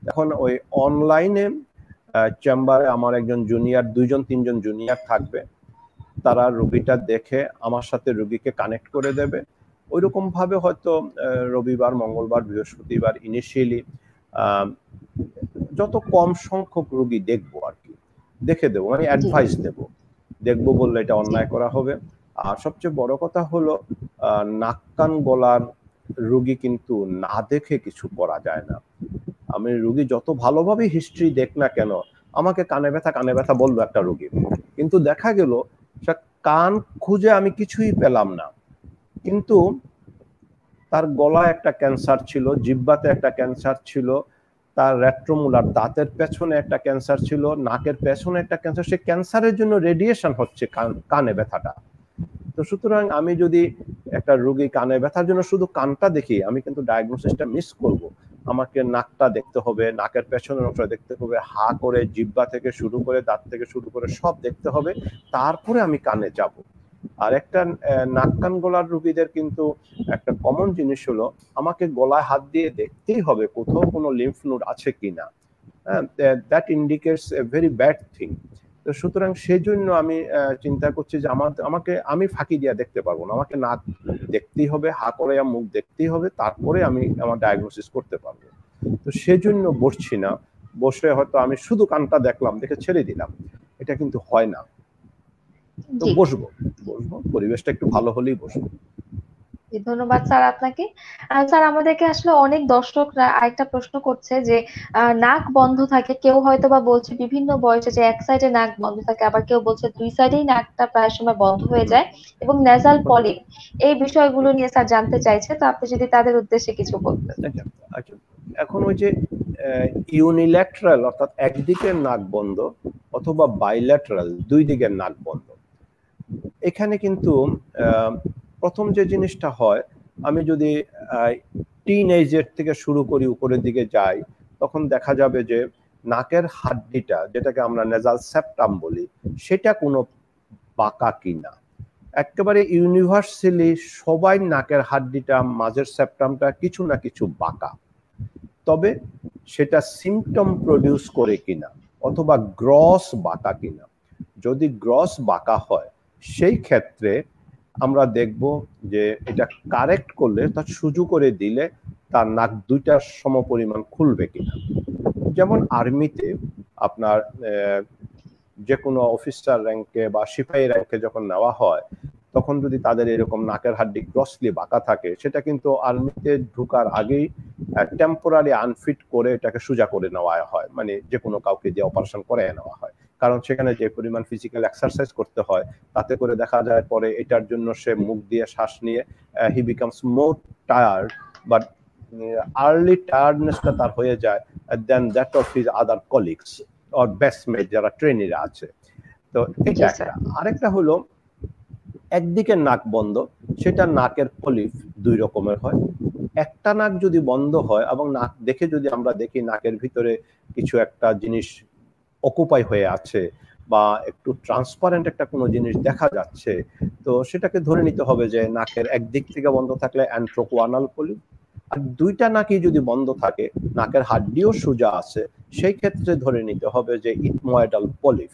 এখন ওই অনলাইনে চেম্বারে আমার একজন জুনিয়র, 2-3জন জুনিয়র থাকবে, তারা রোগীটা দেখে আমার সাথে রোগীকে কানেক্ট করে দেবে। ওইরকম ভাবে হয়তো রবিবার, মঙ্গলবার, বৃহস্পতিবার ইনিশিয়ালি যত কম সংখ্যক রোগী দেখবো আর কি, দেখে দেবো, মানে অ্যাডভাইস দেবো। দেখবো বললে এটা অন্যায় করা হবে। আর সবচেয়ে বড় কথা হলো, নাক কান গলার রোগী কিন্তু না দেখে কিছু করা যায় না। আমি রোগী যত ভালোভাবে হিস্ট্রি দেখ না কেন, আমাকে কানে ব্যথা বললো একটা রোগী, কিন্তু দেখা গেল সে কান খুঁজে আমি কিছুই পেলাম না, কিন্তু তার গলায় একটা ক্যান্সার ছিল, জিহ্বাতে একটা ক্যান্সার ছিল, তার রেট্রোমুলার দাঁতের পেছনে একটা ক্যান্সার ছিল, নাকের পেছনে একটা ক্যান্সার। সে ক্যান্সারের জন্য রেডিয়েশন হচ্ছে কানে ব্যথাটা। তো সুতরাং আমি যদি একটা রোগী কানে ব্যথার জন্য শুধু কানটা দেখি, আমি কিন্তু ডায়াগনোসিসটা মিস করব। আমাকে নাকটা দেখতে হবে, নাকের পেছনের অংশটা দেখতে হবে, হা করে জিহ্বা থেকে শুরু করে দাঁত থেকে শুরু করে সব দেখতে হবে, তারপরে আমি কানে যাব। আর একটা নাক কান গলার রোগীদের কিন্তু একটা কমন জিনিস হলো, আমাকে গলায় হাত দিয়ে দেখতেই হবে কোথাও কোনো লিম্ফ নোড আছে কিনা। That indicates a very bad thing. তো সুতরাং সেই জন্য আমি চিন্তা করছি যে আমি ফাঁকি দিয়া দেখতে পারবো না, আমাকে নাক দেখতেই হবে, হা করে মুখ দেখতেই হবে, তারপরে আমি আমার ডায়াগনোসিস করতে পারবো। তো সেজন্য বসছি না, বসে হয়তো আমি শুধু কানটা দেখলাম, দেখে ছেড়ে দিলাম, এটা কিন্তু হয় না। তো বসবো, পরিবেশটা একটু ভালো হলেই বসবো। ধন্যবাদ স্যার আপনাকে। স্যার, আমাদেরকে আসলে অনেক দর্শকরা আরেকটা প্রশ্ন করছে যে নাক বন্ধ থাকে, কেউ হয়তো বা বলছে বিভিন্ন বয়সে যে এক সাইডে নাক বন্ধ থাকে, আবার কেউ বলছে 2 সাইডেই নাকটা প্রায় সময় বন্ধ হয়ে যায়, এবং নেজাল পলিপ, এই বিষয়গুলো নিয়ে স্যার জানতে চাইছে। তো আপনি যদি তাদের উদ্দেশ্যে কিছু বলতেন। আচ্ছা, এখন ওই যে ইউনিল্যাটারাল অর্থাৎ একদিকের নাক বন্ধ অথবা বাইল্যাটারাল দুই দিকের নাক বন্ধ, এখানে কিন্তু প্রথম যে জিনিসটা হয়, আমি যদি টিনএজের থেকে শুরু করি উপরের দিকে যাই, তখন দেখা যাবে যে নাকের হাড্ডিটা, যেটাকে আমরা নেজাল সেপ্টাম বলি, সেটা কোনো বাঁকা কিনা। একেবারে ইউনিভার্সালি সবাই নাকের হাড্ডিটা, মাঝের সেপ্টামটা কিছু না কিছু বাঁকা, তবে সেটা সিমটম প্রডিউস করে কিনা অথবা গ্রস বাঁকা কিনা। যদি গ্রস বাঁকা হয়, সেই ক্ষেত্রে আমরা দেখব যে এটা কারেক্ট করলে, তার সুজু করে দিলে তার নাক দুইটা সমপরিমাণ খুলবে কিনা। যেমন আর্মিতে আপনার যে কোনো অফিসার র্যাঙ্কে বা সিপাহী র্যাঙ্কে যখন নেওয়া হয়, তখন যদি তাদের এরকম নাকের হাড্ডি ক্রসলি বাঁকা থাকে, সেটা কিন্তু আর্মিতে ঢুকার আগেই টেম্পোরারি আনফিট করে এটাকে সোজা করে নেওয়া হয়, মানে যে কোনো কাউকে দিয়ে অপারেশন করে নেওয়া হয়। কারণ সেখানে যে পরিমাণ ফিজিক্যাল এক্সারসাইজ করতে হয়, তাতে করে দেখা যায় পরে এটার জন্য সে মুখ দিয়ে শ্বাস নিয়ে he becomes more tired, but early টায়ার্ডনেসটা তার হয়ে যায় then that of his other colleagues or batchmate যারা ট্রেনিরা আছে। তো এটা একটা। আরেকটা হলো একদিকে নাক বন্ধ, সেটা নাকের পলিপ দুই রকমের হয়। একটা নাক যদি বন্ধ হয় এবং নাক দেখে যদি আমরা দেখি নাকের ভিতরে কিছু একটা জিনিস অকুপাই হয়ে আছে বা একটু ট্রান্সপারেন্ট একটা কোনো জিনিস দেখা যাচ্ছে, তো সেটাকে ধরে নিতে হবে যে নাকের একদিক থেকে বন্ধ থাকলে অ্যান্ট্রোকোয়ানাল পলিপ, আর দুইটা নাকই যদি বন্ধ থাকে, নাকের হাড্ডিও সোজা আছে, সেই ক্ষেত্রে ধরে নিতে হবে যে ইথময়েডাল পলিপ।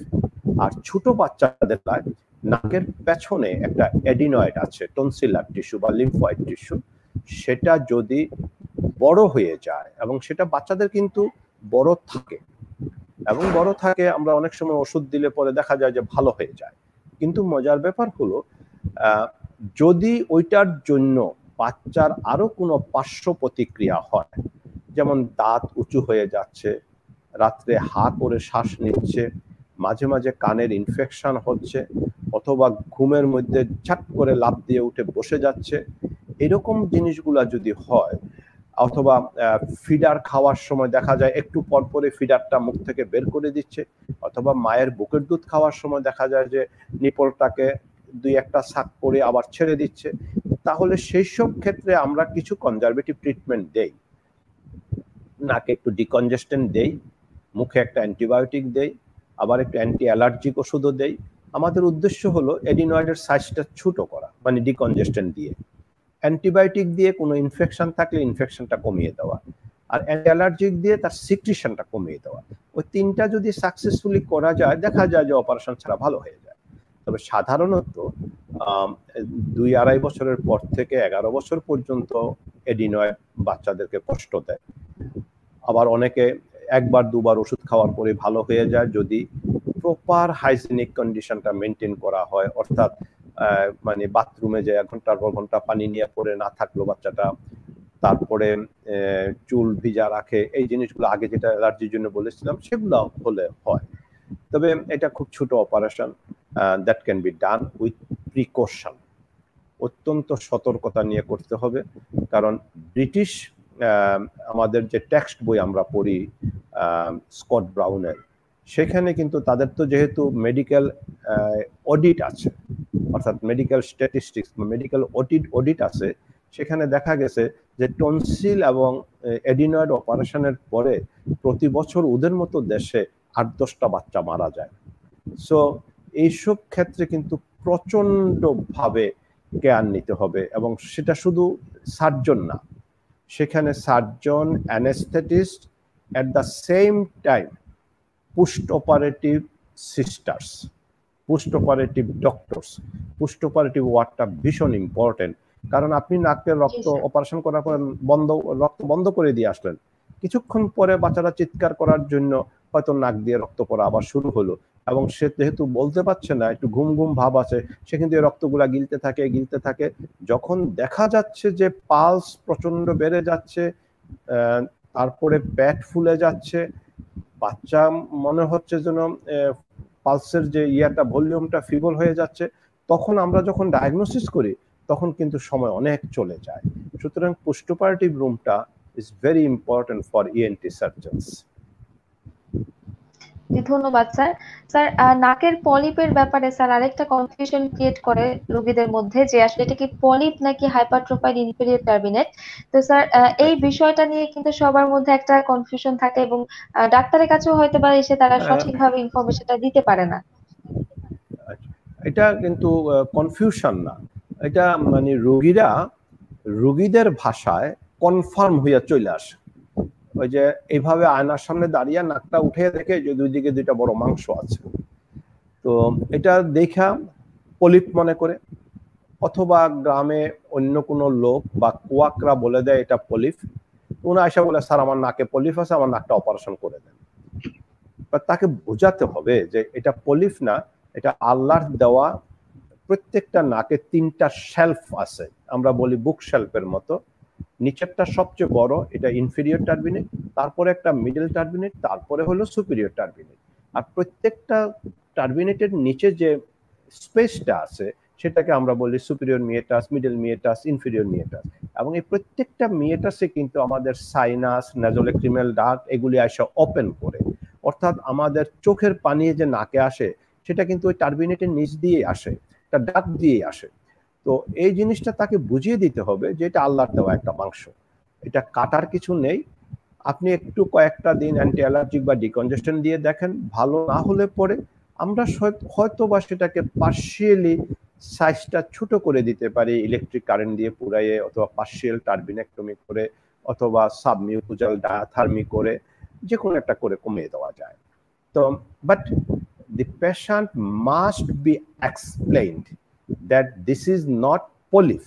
আর ছোট বাচ্চাদের নাকের পেছনে একটা এডিনয়েড আছে, টনসিলার টিস্যু বা লিম্ফয়েড টিস্যু, সেটা যদি বড় হয়ে যায়, এবং সেটা বাচ্চাদের কিন্তু বড় থাকে, এবং বড় থাকে আমরা অনেক সময় ওষুধ দিলে পরে দেখা যায় যে ভালো হয়ে যায়। কিন্তু মজার ব্যাপার হলো যদি ওইটার জন্য বাচ্চার আরো কোনো পার্শ্ব প্রতিক্রিয়া হয়, যেমন দাঁত উঁচু হয়ে যাচ্ছে, রাত্রে হা করে শ্বাস নিচ্ছে, মাঝে মাঝে কানের ইনফেকশন হচ্ছে, অথবা ঘুমের মধ্যে ঝাট করে লাফ দিয়ে উঠে বসে যাচ্ছে, এরকম জিনিসগুলা যদি হয়, অথবা ফিডার খাওয়ার সময় দেখা যায় একটু পর পরে ফিডারটা মুখ থেকে বের করে দিচ্ছে, অথবা মায়ের বুকের দুধ খাওয়ার সময় দেখা যায় যে নিপলটাকে দুই একটা সাক করে আবার ছেড়ে দিচ্ছে, তাহলে সেই সব ক্ষেত্রে আমরা কিছু কনজারভেটিভ ট্রিটমেন্ট দেই। নাকে একটু ডিকনজেস্টেন্ট দেই, মুখে একটা অ্যান্টিবায়োটিক দেই, আবার একটু অ্যান্টি অ্যালার্জিক ওষুধও দেই। আমাদের উদ্দেশ্য হলো এডিনয়েডের সাইজটা ছোট করা, মানে ডিকনজেস্টেন্ট দিয়ে। অ্যান্টিবায়োটিক দিয়ে কোনো ইনফেকশন থাকলে ইনফেকশনটা কমিয়ে দেওয়া, আর অ্যান্টি অ্যালার্জিক দিয়ে তার সিক্রিশনটা কমিয়ে দেওয়া। ওই তিনটা যদি সাকসেসফুলি করা যায়, দেখা যায় যে অপারেশন ছাড়া ভালো হয়ে যায়। তবে সাধারণত 2-2.5 বছরের পর থেকে 11 বছর পর্যন্ত এডিনয়েড বাচ্চাদেরকে কষ্ট দেয়। আবার অনেকে একবার দুবার ওষুধ খাওয়ার পরে ভালো হয়ে যায়, যদি প্রপার হাইজিনিক কন্ডিশনটা মেনটেন করা হয়, অর্থাৎ মানে বাথরুমে যে 1 ঘন্টার পর ঘন্টা পানি নিয়ে পড়ে না থাকলো বাচ্চাটা, তারপরে চুল ভিজা রাখে, এই জিনিসগুলো আগে যেটা অ্যালার্জির জন্য বলেছিলাম সেগুলো হলে হয়। তবে এটা খুব ছোট operation, that can be done with precaution. অত্যন্ত সতর্কতা নিয়ে করতে হবে, কারণ ব্রিটিশ আমাদের যে টেক্সট বই আমরা পড়ি স্কট ব্রাউনের, সেখানে কিন্তু তাদের তো যেহেতু মেডিকেল অডিট আছে, অর্থাৎ মেডিকেল স্ট্যাটিস্টিক্স বা মেডিকেল অডিট আছে, সেখানে দেখা গেছে যে টনসিল এবং এডিনয়েড অপারেশনের পরে প্রতি বছর ওদের মতো দেশে 8-10টা বাচ্চা মারা যায়। সো এইসব ক্ষেত্রে কিন্তু প্রচন্ডভাবে কেয়ার নিতে হবে, এবং সেটা শুধু সার্জন না, সেখানে surgeon, anaesthetist, at the same time post operative sisters, post operative doctors, post operative ওয়ার্ডটা ভীষণ ইম্পর্টেন্ট। কারণ আপনি নাকের রক্ত অপারেশন করার পর রক্ত বন্ধ করে দিয়ে আসলেন, কিছুক্ষণ পরে বাচ্চারা চিৎকার করার জন্য হয়তো নাক দিয়ে রক্ত পড়া আবার শুরু হলো, এবং সে যেহেতু বলতে পারছে না, একটু ঘুম ঘুম ভাব আছে, সে কিন্তু রক্তগুলা গিলতে থাকে। যখন দেখা যাচ্ছে যে পালস প্রচন্ড বেড়ে যাচ্ছে, তারপরে পেট ফুলে যাচ্ছে, বাচ্চা মনে হচ্ছে যেন পালসের যে ভলিউমটা ফিবল হয়ে যাচ্ছে, তখন আমরা যখন ডায়াগনোসিস করি তখন কিন্তু সময় অনেক চলে যায়। সুতরাং পোস্ট অপারেটিভ রুমটা is very important for ENT surgeons. ধন্যবাদ স্যার। স্যার, নাকের পলিপের ব্যাপারে স্যার আরেকটা কনফিউশন ক্রিয়েট করে রোগীদের মধ্যে যে আসলে এটা কি পলিপ নাকি হাইপারট্রফাইড ইনফেরিয়র টার্বিনেট। তো স্যার এই বিষয়টা নিয়ে কিন্তু সবার মধ্যে একটা কনফিউশন থাকে, এবং ডাক্তারের কাছেও হয়তো বা এসে তারা সঠিকভাবে ইনফরমেশনটা দিতে পারে না। এটা কিন্তু কনফিউশন না, এটা মানে রোগীদের ভাষায় কনফার্ম হইয়া চলে আসে। ওই যে এইভাবে আয়নার সামনে দাঁড়িয়ে নাকটা উঠে দেখে যে দুই দিকে দুইটা বড় মাংস আছে, তো এটা দেখা পলিপ মনে করে, অথবা গ্রামে অন্য কোনো লোক বা কুয়াকরা বলে দেয় এটা পলিফ, উনি আসা বলে স্যার আমার নাকে পলিফ আছে, আমার নাকটা অপারেশন করে দেন। তাকে বোঝাতে হবে যে এটা পলিফ না, এটা আল্লাহর দেওয়া। প্রত্যেকটা নাকে 3টা শেলফ আছে, আমরা বলি বুক শেলফের মতো। নিচেরটা সবচেয়ে বড়, এটা ইনফেরিয়র টার্বিনেট, তারপরে একটা মিডল টার্বিনেট, তারপরে হলো সুপিরিয়র টার্বিনেট। আর প্রত্যেকটা টার্বিনেটের নিচে যে স্পেসটা আছে সেটাকে আমরা বলি সুপিরিয়র মিয়েটাস, মিডল মিয়েটাস, ইনফেরিয়র মিয়েটাস। এবং এই প্রত্যেকটা মিয়েটাসে কিন্তু আমাদের সাইনাস, নাজোলেক্রিমাল ডাক্ট এগুলি আসে ওপেন করে। অর্থাৎ আমাদের চোখের পানি যে নাকে আসে সেটা কিন্তু ওই টার্বিনেটের নিচ দিয়ে আসে, একটা ডাক্ট দিয়ে আসে। তো এই জিনিসটা তাকে বুঝিয়ে দিতে হবে যে এটা আল্লাহর দেওয়া একটা মাংস, এটা কাটার কিছু নেই। আপনি একটু কয়েকটা দিন অ্যান্টি অ্যালার্জিক বা ডিকনজেশন দিয়ে দেখেন, ভালো না হলে পরে আমরা হয়তো বা সেটাকে পার্শিয়ালি সাইজটা ছোট করে দিতে পারি ইলেকট্রিক কারেন্ট দিয়ে পুরাইয়ে, অথবা পার্শিয়াল টার্বিনেক্টমি করে, অথবা সাবমিউকুজাল ডায়াথার্মি করে, যে কোনো একটা করে কমিয়ে দেওয়া যায়। তো but the patient must be explained that this is not polyp.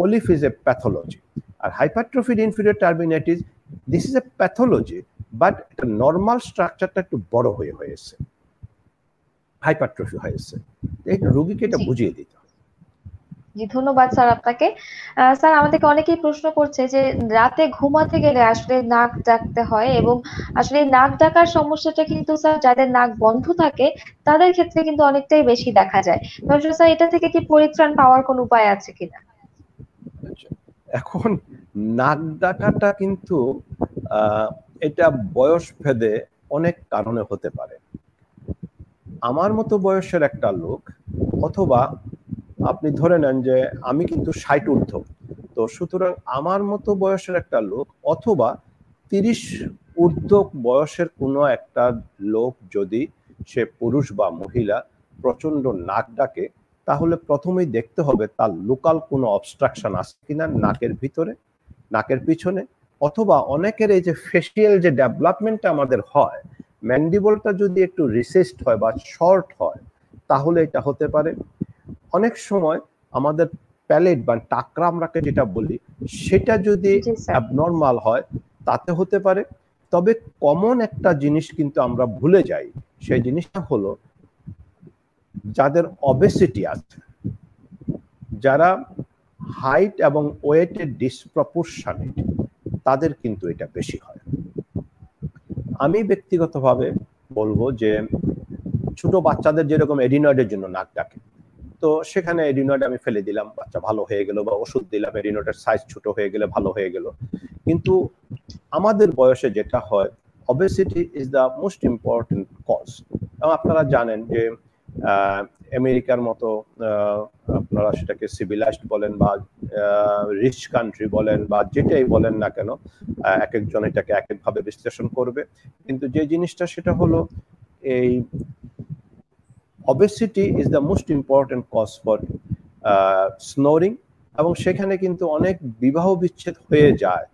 Polyp is a pathology. আর hypertrophied inferior turbinatis, this is a pathology, but the normal structure একটু বড় হয়েছে, হাইপারট্রফি হয়েছে। এই রোগীকে এটা বুঝিয়ে দিতে। জি ধন্যবাদ স্যার আপনাকে। স্যার আমাদেরকে অনেকেই প্রশ্ন করছে যে রাতে ঘুমাতে গেলে আসলে নাক ডাকতে হয়, এবং আসলে নাক ডাকার সমস্যাটা কিন্তু স্যার যাদের নাক বন্ধ থাকে তাদের ক্ষেত্রে কিন্তু অনেকটাই বেশি দেখা যায়। দর্শক স্যার এটা থেকে কি পরিত্রাণ পাওয়ার কোনো উপায় আছে কিনা? এখন নাক ডাকাটা কিন্তু এটা বয়স ভেদে অনেক কারণে হতে পারে। আমার মতো বয়সের একটা লোক, অথবা আপনি ধরে নেন যে আমি কিন্তু 60 ঊর্ধ্ব, তো সুতরাং আমার মতো বয়সের একটা লোক, অথবা 30 ঊর্ধ্ব বয়সের কোনো একটা লোক যদি সে পুরুষ বা মহিলা প্রচন্ড নাক ডাকে, তাহলে প্রথমেই দেখতে হবে তার লোকাল কোনো অবস্ট্রাকশন আছে কিনা নাকের ভিতরে, নাকের পিছনে, অথবা অনেকের এই যে ফেসিয়াল যে ডেভেলপমেন্টটা আমাদের হয়, ম্যান্ডিবলটা যদি একটু রিসেসড হয় বা শর্ট হয় তাহলে এটা হতে পারে। অনেক সময় আমাদের প্যালেট বা টাকরা আমরাকে যেটা বলি সেটা যদি অ্যাবনর্মাল হয় তাতে হতে পারে। তবে কমন একটা জিনিস কিন্তু আমরা ভুলে যাই, সেই জিনিসটা হলো যাদের অবেসিটি আছে, যারা হাইট এবং ওয়েটের ডিসপ্রপোর্শনেট, তাদের কিন্তু এটা বেশি হয়। আমি ব্যক্তিগতভাবে বলবো যে ছোট বাচ্চাদের যেরকম এডিনয়েডের জন্য নাক ডাকে, তো সেখানে এডিনয়েড আমি ফেলে দিলাম, বাচ্চা ভালো হয়ে গেল, বা ওষুধ দিলাম, এডিনয়েডের সাইজ ছোট হয়ে গেলে ভালো হয়ে গেল। কিন্তু আমাদের বয়সে যেটা হয়, obesity is the most important cause। এবং আপনারা জানেন যে আমেরিকার মতো আপনারা সেটাকে সিভিলাইজড বলেন বা রিচ কান্ট্রি বলেন বা যেটাই বলেন না কেন, এক একজন এটাকে এক একভাবে বিশ্লেষণ করবে, কিন্তু যে জিনিসটা সেটা হলো এই obesity is the most important cause for snoring। এবং সেখানে কিন্তু অনেক বিবাহ বিচ্ছেদ হয়ে যায়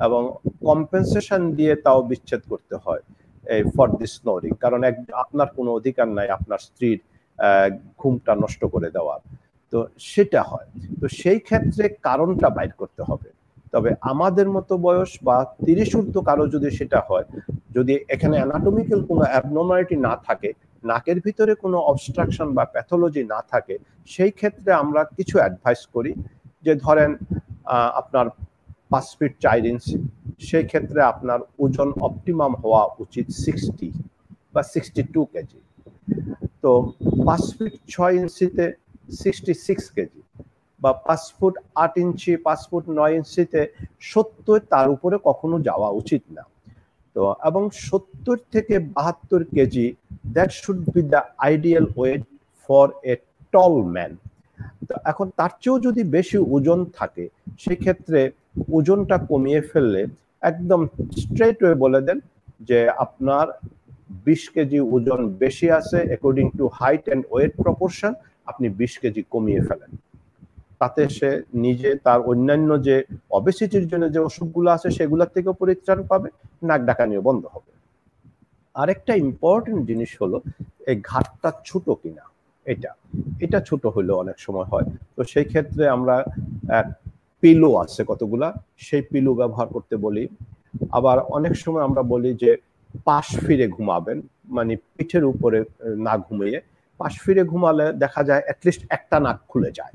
এবং কম্পেনসেশন দিয়ে তাও বিচ্ছেদ করতে হয় এই ফর দি স্নোরিং, কারণ আপনার কোনো অধিকার নাই আপনার স্ত্রীর ঘুমটা নষ্ট করে দেওয়ার, তো সেটা হয়। তো সেই ক্ষেত্রে কারণটা বাইর করতে হবে। তবে আমাদের মতো বয়স বা 30 ঊর্ধ্ব কারো যদি সেটা হয়, যদি এখানে অ্যানাটমিক্যাল কোনো অ্যাবনর্মালিটি না থাকে, নাকের ভিতরে কোনো অবস্ট্রাকশন বা প্যাথোলজি না থাকে, সেই ক্ষেত্রে আমরা কিছু অ্যাডভাইস করি যে ধরেন আপনার 5 ফিট 4 ইঞ্চি, সেই ক্ষেত্রে আপনার ওজন অপটিমাম হওয়া উচিত 60 বা 62 কেজি। তো 5 ফিট 6 ইঞ্চিতে 66 কেজি, বা 5 ফুট 8 ইঞ্চি 5 ফুট 9 ইঞ্চিতে 70, তার উপরে কখনো যাওয়া উচিত না। তো এবং 70 থেকে 72 kg, that should be the ideal weight for a tall man. তো এখন তার চেয়েও যদি বেশি ওজন থাকে, সেক্ষেত্রে ওজনটা কমিয়ে ফেললে একদম স্ট্রেট ওয়ে বলে দেন যে আপনার 20 কেজি ওজন বেশি আছে according to height and weight proportion, আপনি 20 কেজি কমিয়ে ফেলেন। তাতে সে নিজে তার অন্যান্য যে অবেসিটির জন্য যে অসুখগুলো আছে সেগুলোর থেকেও পরিত্রাণ পাবে, নাক ডাকানিও বন্ধ হবে। আরেকটা ইম্পর্টেন্ট জিনিস হলো এই ঘাটটা ছোট কিনা, এটা এটা ছোট হলেও অনেক সময় হয়। তো সেই ক্ষেত্রে আমরা পিলো আছে কতগুলা, সেই পিলো ব্যবহার করতে বলি। আবার অনেক সময় আমরা বলি যে পাশ ফিরে ঘুমাবেন, মানে পিঠের উপরে না ঘুমিয়ে পাশ ফিরে ঘুমালে দেখা যায় অ্যাটলিস্ট একটা নাক খুলে যায়।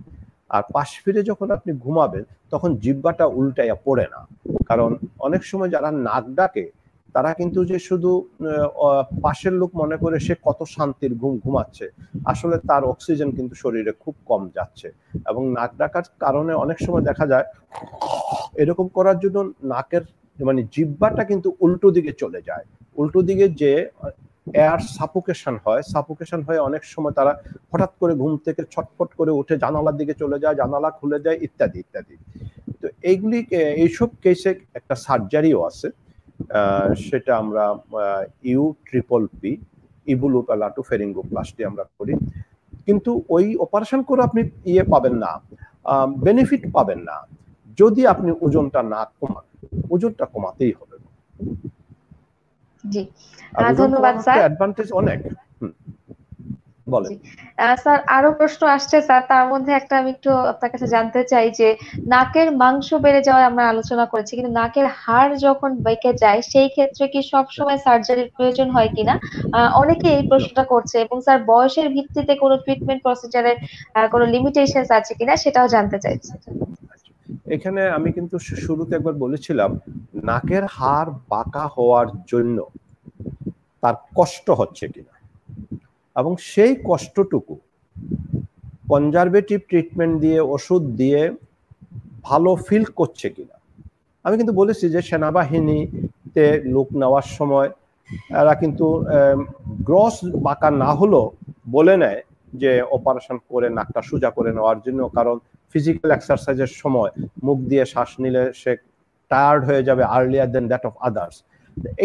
আর পাশ ফিরে যখন আপনি ঘুমাবেন তখন জিহ্বাটা উল্টাইয়া পড়ে না, কারণ অনেক সময় যারা নাক ডাকে তারা কিন্তু যে শুধু পাশের লোক মনে করে সে কত শান্তির ঘুম ঘুমাচ্ছে, আসলে তার অক্সিজেন কিন্তু শরীরে খুব কম যাচ্ছে। এবং নাক ডাকার কারণে অনেক সময় দেখা যায় এরকম করার জন্য নাকের মানে জিহ্বাটা কিন্তু উল্টো দিকে চলে যায়, উল্টো দিকে যে এয়ার সাফোকেশন হয়ে অনেক সময় তারা হঠাৎ করে ঘুম থেকে ছটফট করে উঠে জানালার দিকে চলে যায়, জানালা খুলে যায়, ইত্যাদি ইত্যাদি। তো এইসব কেসে একটা সার্জারিও আছে, সেটা আমরা ইউ-ট্রিপল-পি ইবুলোপ্যালাটোফেরিঙ্গোপ্লাস্টি আমরা করি। কিন্তু ওই অপারেশন করে আপনি পাবেন না, বেনিফিট পাবেন না যদি আপনি ওজনটা না কমান। ওজনটা কমাতেই হবে। জি, ধন্যবাদ স্যার। অ্যাডভান্টেজ অনেক। বলেন স্যার, আরো প্রশ্ন আসছে স্যার, তার মধ্যে একটা আমি একটু আপনার কাছে জানতে চাই যে নাকের মাংস বেড়ে যাওয়ার আমরা আলোচনা করেছি, কিন্তু নাকের হাড় যখন বেঁকে যায় সেই ক্ষেত্রে কি সব সময় সার্জারির প্রয়োজন হয় কিনা, অনেকে এই প্রশ্নটা করছে। এবং স্যার, বয়সের ভিত্তিতে কোনো ট্রিটমেন্ট প্রসিজারের কোনো লিমিটেশনস আছে কিনা সেটাও জানতে চাইছি। এখানে আমি কিন্তু শুরুতে একবার বলেছিলাম নাকের হাড় বাঁকা হওয়ার জন্য তার কষ্ট হচ্ছে কিনা, এবং সেই কষ্টটুকু কনজারভেটিভ ট্রিটমেন্ট দিয়ে ওষুধ দিয়ে ভালো ফিল করছে কিনা। আমি কিন্তু বলেছি যে সেনাবাহিনীতে লোক নেওয়ার সময় এরা কিন্তু গ্রস বাঁকা না হলেও বলে নেয় যে অপারেশন করে নাকটা সোজা করে নেওয়ার জন্য, কারণ ফিজিক্যাল এক্সারসাইজের সময় মুখ দিয়ে শ্বাস নিলে সে টায়ার্ড হয়ে যাবে earlier then that of others.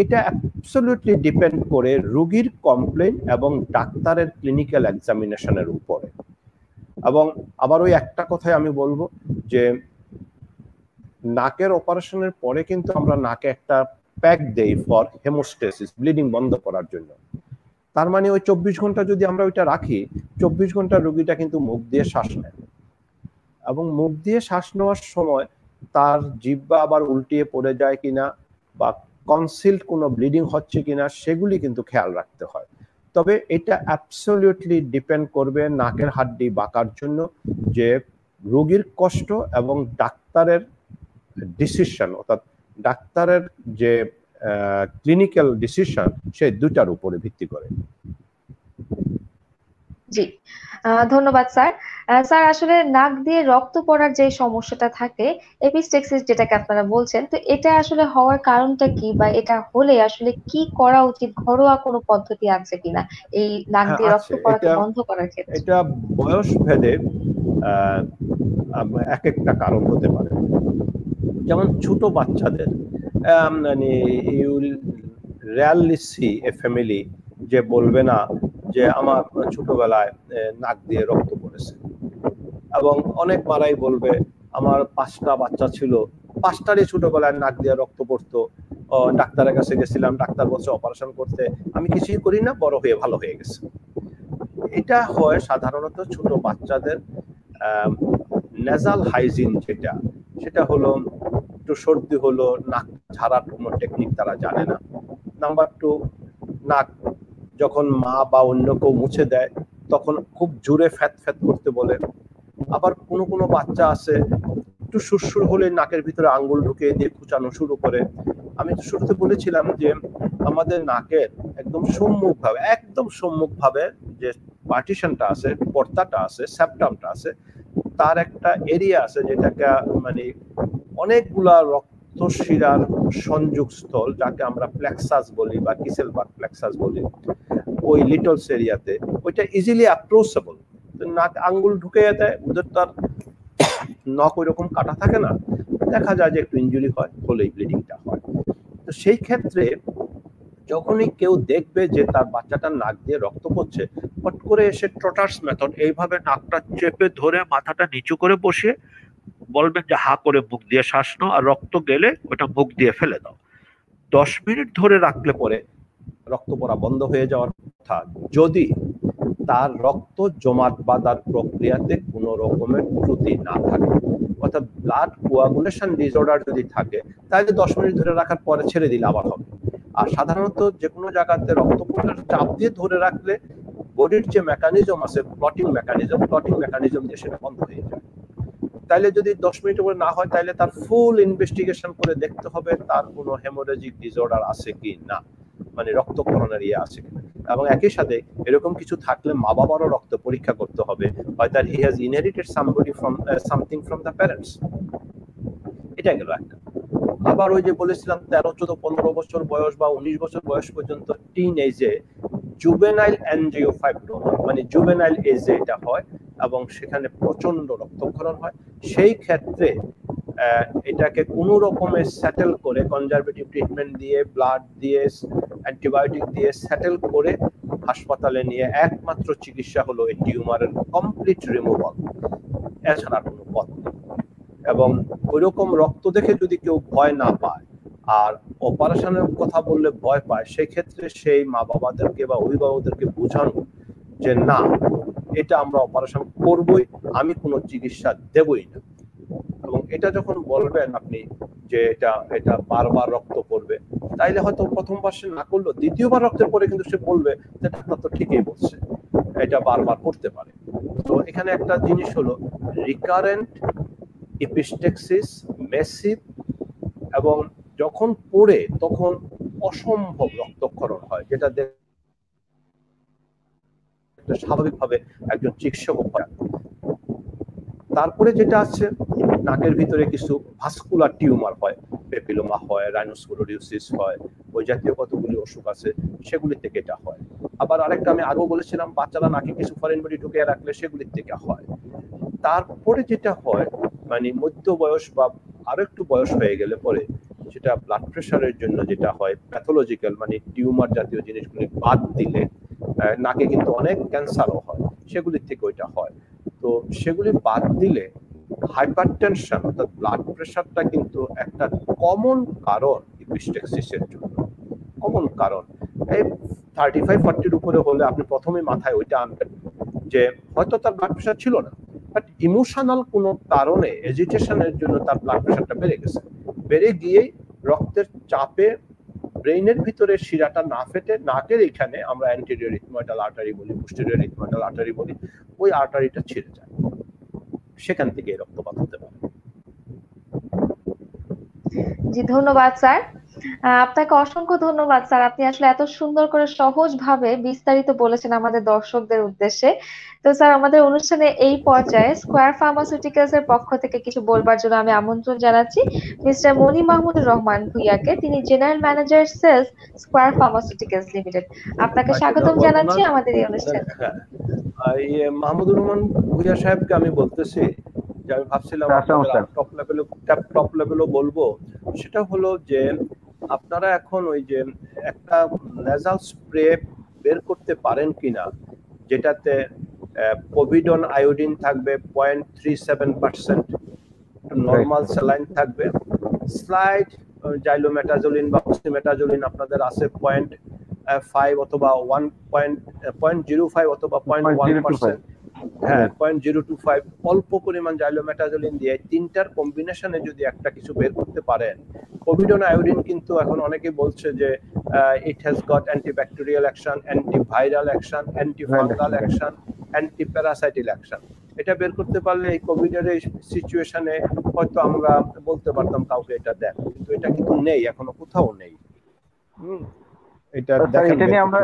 এটা অ্যাবসলিউটলি ডিপেন্ড করে রোগীর কমপ্লেইন এবং ডাক্তারের ক্লিনিক্যাল এক্সামিনেশনের উপরে। এবং আবার ওই একটা কথাই আমি বলবো যে নাকের অপারেশনের পরে কিন্তু আমরা নাকে একটা প্যাক দেই ফর হেমোস্টেসিস, ব্লিডিং বন্ধ করার জন্য। তার মানে ওই 24 ঘন্টা যদি আমরা ওইটা রাখি, 24 ঘন্টা রোগীটা কিন্তু মুখ দিয়ে শ্বাস নেয়, এবং মুখ দিয়ে শ্বাস নেওয়ার সময় তার জিহ্বা আবার উল্টিয়ে পড়ে যায় কিনা বা কনসিল্ড কোনো ব্লিডিং হচ্ছে কিনা সেগুলি কিন্তু খেয়াল রাখতে হয়। তবে এটা অ্যাবসলিউটলি ডিপেন্ড করবে নাকের হাড্ডি বাঁকার জন্য যে রোগীর কষ্ট এবং ডাক্তারের ডিসিশন, অর্থাৎ ডাক্তারের যে ক্লিনিক্যাল ডিসিশন, সেই দুটার উপরে ভিত্তি করে। জি, ধন্যবাদ স্যার। স্যার, আসলে নাক দিয়ে রক্ত পড়ার যে সমস্যাটা থাকে, এপিস্টেক্সিস যেটাকে আপনারা বলছেন, তো এটা আসলে হওয়ার কারণটা কি, বা এটা হলে আসলে কি করা উচিত? ঘরোয়া কোনো পদ্ধতি আছে কিনা এই নাক দিয়ে রক্ত পড়াকে বন্ধ করার ক্ষেত্রে? এটা বয়স ভেদে এক একটা কারণ হতে পারে। যেমন ছোট বাচ্চাদের মানে you will rarely see a family যে বলবে না যে আমার ছোটবেলায় নাক দিয়ে রক্ত পড়েছে, এবং অনেক মারাই বলবে আমার 5টা বাচ্চা ছিল, 5টারই ছোটবেলায় নাক দিয়ে রক্ত পড়তো, ডাক্তারের কাছে গেছিলাম, ডাক্তার বলছে অপারেশন করতে, আমি কিছুই করি না, বড় হয়ে ভালো হয়ে গেছে। এটা হয় সাধারণত ছোট বাচ্চাদের নেজাল হাইজিন যেটা, সেটা হলো একটু সর্দি হলো নাক ঝাড়ার কোনো টেকনিক তারা জানে না। নাম্বার 2, নাক যখন মা বা অন্য কেউ মুছে দেয় তখন খুব জোরে ফ্যাত ফ্যাত করতে বলে। আবার কোনো কোনো বাচ্চা আছে একটু সুরসুর হলে নাকের ভিতরে আঙ্গুল ঢুকিয়ে দিয়ে খুঁচানো শুরু করে। আমি তো শুরুতে বলেছিলাম যে আমাদের নাকের একদম সম্মুখভাবে যে পার্টিশনটা আছে, পর্দাটা আছে, সেপ্টামটা আছে, তার একটা এরিয়া আছে যেটাকে মানে অনেকগুলা রক্তশিরার সংযোগস্থল, যাকে আমরা প্লেক্সাস বলি বা কিসেলবার্গ প্লেক্সাস বলি, ওই লিটলস এরিয়াতে ওইটা ইজিলি অ্যাপ্রোচেবল। নাক আঙ্গুল ঢুকে দেয়, ওদের তার নখ ওই রকম কাটা থাকে না, দেখা যায় যে একটু ইনজুরি হয়, হলেই ব্লিডিংটা হয়। তো সেই ক্ষেত্রে যখনই কেউ দেখবে যে তার বাচ্চাটার নাক দিয়ে রক্ত পড়ছে, হট করে এসে ট্রটার্স মেথড, এইভাবে নাকটা চেপে ধরে মাথাটা নিচু করে বসিয়ে বলবেন যে হা করে মুখ দিয়ে শ্বাস নাও, আর রক্ত গেলে ওটা মুখ দিয়ে ফেলে দাও। 10 মিনিট ধরে রাখলে পরে রক্ত পড়া বন্ধ হয়ে যাওয়ার কথা। যদি তার রক্ত জমাট বাঁধার প্রক্রিয়াতে কোনো রকমের ত্রুটি না থাকে। অর্থাৎ ব্লাড কোয়াগুলেশন ডিসঅর্ডার যদি থাকে তাহলে 10 মিনিট ধরে রাখার পরে ছেড়ে দিলে আবার হবে। আর সাধারণত যে কোনো জায়গাতে রক্ত চাপ দিয়ে ধরে রাখলে বডির যে মেকানিজম আছে ক্লটিং মেকানিজম দিয়ে সেটা বন্ধ হয়ে যায়। তাইলে যদি 10 মিনিট করে না হয় তাহলে তার ফুল ইনভেস্টিগেশন করে দেখতে হবে তার কোনো হেমোরেজিক ডিসঅর্ডার আছে কি না, মানে রক্তক্ষরণের ইয়ে আছে কিনা। এবং একই সাথে এরকম কিছু থাকলে মা বাবারও রক্ত পরীক্ষা করতে হবে, হয়তো he has inherited something from the parents. এটা গেল একটা। আবার ওই যে বলেছিলাম 13, 14, 15 বছর বয়স বা 19 বছর বয়স পর্যন্ত টিন এজে জুভেনাইল অ্যানজিওফাইব্রোমা, মানে জুভেনাইল এজে এটা হয় এবং সেখানে প্রচন্ড রক্তক্ষরণ হয়। সেই ক্ষেত্রে এটাকে কোনো রকমের সেটেল করে কনজারভেটিভ ট্রিটমেন্ট দিয়ে, ব্লাড দিয়ে, অ্যান্টিবায়োটিক দিয়ে সেটেল করে হাসপাতালে নিয়ে একমাত্র চিকিৎসা হলো এই টিউমারের কমপ্লিট রিমুভাল, এছাড়া কোনো পথ নেই। এবং ওইরকম রক্ত দেখে যদি কেউ ভয় না পায় আর অপারেশনের কথা বললে ভয় পায়, সেক্ষেত্রে সেই মা বাবাদেরকে বা অভিভাবকদেরকে বোঝানো যে না, এটা আমরা অপারেশন করবই, আমি কোনো চিকিৎসা দেবই না। এবং এটা যখন বলবেন আপনি যে এটা বারবার রক্ত পড়বে, তাইলে হয়তো প্রথমবার সে না করলো, দ্বিতীয়বার রক্তের পরে কিন্তু সে বলবে যে ডাক্তার তো ঠিকই বলছে, এটা বারবার পড়তে পারে। তো এখানে একটা জিনিস হলো রিকারেন্ট এপিস্টেক্সিস, মেসিভ, এবং যখন পড়ে তখন অসম্ভব রক্তক্ষরণ হয়, যেটা স্বাভাবিকভাবে একজন চিকিৎসক হয়। তারপরে যেটা আছে, নাকের ভিতরে কিছু ভাস্কুলার টিউমার হয়, পেপিলোমা হয়, রাইনোস্কোলোডিওসিস হয়, ওই জাতীয় কতগুলি অসুখ আছে, সেগুলি থেকে এটা হয়। আবার আরেকটা আমি আগেও বলেছিলাম, বাচ্চারা নাকে কিছু ফরেন বডি ঢুকিয়ে রাখলে সেগুলির থেকে হয়। তারপরে যেটা হয়, মানে মধ্য বয়স বা আরো একটু বয়স হয়ে গেলে পরে যেটা ব্লাড প্রেশারের জন্য যেটা হয় প্যাথোলজিক্যাল, মানে টিউমার জাতীয় জিনিসগুলি বাদ দিলে নাকে কিন্তু অনেক ক্যান্সারও হয়, সেগুলির থেকে ওইটা হয়। তো সেগুলি বাদ দিলে হাইপারটেনশন অর্থাৎ ব্লাড প্রেশারটা কিন্তু একটা কমন কারণ এপিস্টেক্সিসের জন্য, কমন কারণ। এই 35-40 উপরে হলে আপনি প্রথমে মাথায় ওইটা আনবেন যে হয়তো তার ব্লাড প্রেশার ছিল না, বাট ইমোশনাল কোনো কারণে এজিটেশনের জন্য তার ব্লাড প্রেশারটা বেড়ে গেছে, বেড়ে গিয়ে রক্তের চাপে ব্রেইনের ভিতরে শিরাটা না ফেটে নাকের এখানে আমরা অ্যান্টেরিয়র ইথময়েডাল আর্টারি বলি, পোস্টেরিয়র ইথময়েডাল আর্টারি বলি, ওই আর্টারিটা ছিঁড়ে যায়, সেখান থেকে রক্তপাত হতে পারে। জি, ধন্যবাদ স্যার। আপনাকে অসংখ্য ধন্যবাদ স্যার, আপনি আসলে এত সুন্দর করে সহজ ভাবে বিস্তারিত বলেছেন আমাদের দর্শকদের উদ্দেশ্যে। তো স্যার, আমাদের অনুষ্ঠানে এই পর্যায়ে স্কয়ার ফার্মাসিউটিক্যালস এর পক্ষ থেকে কিছু বলবার জন্য আমি আমন্ত্রণ জানাচ্ছি মিস্টার মনি মাহমুদুর রহমান ভুইয়াকে, তিনি general manager sales, square pharmaceuticals limited. আপনাকে স্বাগতম জানাচ্ছি আমাদের এই অনুষ্ঠানে। মাহমুদুর রহমান ভুইয়া সাহেবকে আমি বলতেছি যে আমি ভাবছিলাম টপ লেভেলও বলবো, সেটা হলো যে আপনারা এখন ওই যে একটা নেজাল স্প্রে বের করতে পারেন কিনা যেটাতে পভিডন আয়োডিন থাকবে 0.37%, নরমাল স্যালাইন থাকবে, স্লাইড জাইলোমেটাজোলিন বা অক্সিমেটাজোলিন আপনাদের আছে 0.5 অথবা 1.05 অথবা 0.1%, হ্যাঁ 0.025, অল্প পরিমাণ জাইলোমেটাজোলিন দিয়ে তিনটার কম্বিনেশনে যদি একটা কিছু বের করতে পারেন। পভিডন আয়োডিন কিন্তু এখন অনেকে বলছে যে it has got antibacterial action, antiviral action, antifungal action, antiparasitic action. এটা বের করতে পারলে এই কোভিডের এই সিচুয়েশনে হয়তো আমরা বলতে পারতাম কাউকে এটা দেন, কিন্তু এটা কিন্তু নেই, এখনো কোথাও নেই। এটা দেখেন, এটা নিয়ে আমরা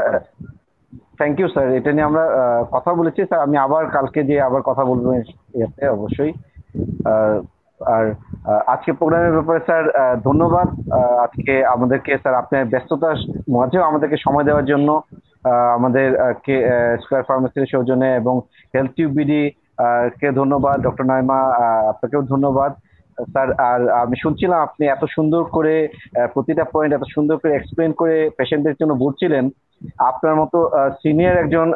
থ্যাংক ইউ স্যার, এটা নিয়ে আমরা কথা বলেছি স্যার, আমি আবার কালকে যে আবার কথা বলবো এতে অবশ্যই। আর আজকে প্রোগ্রামের ব্যাপারে স্যার ধন্যবাদ, আজকে আমাদেরকে স্যার আপনার ব্যস্ততার মাঝেও আমাদেরকে সময় দেওয়ার জন্য আমাদের স্কয়ার ফার্মাসির সৌজন্যে এবং হেলথ টিউব বিডি কে ধন্যবাদ, ডক্টর নাইমা আপনাকেও ধন্যবাদ স্যার। আর আমি শুনছিলাম আপনি এত সুন্দর করে প্রতিটা পয়েন্ট এত সুন্দর করে এক্সপ্লেন করে পেশেন্টদের জন্য বলছিলেন। আপনার মতো সিনিয়র একজন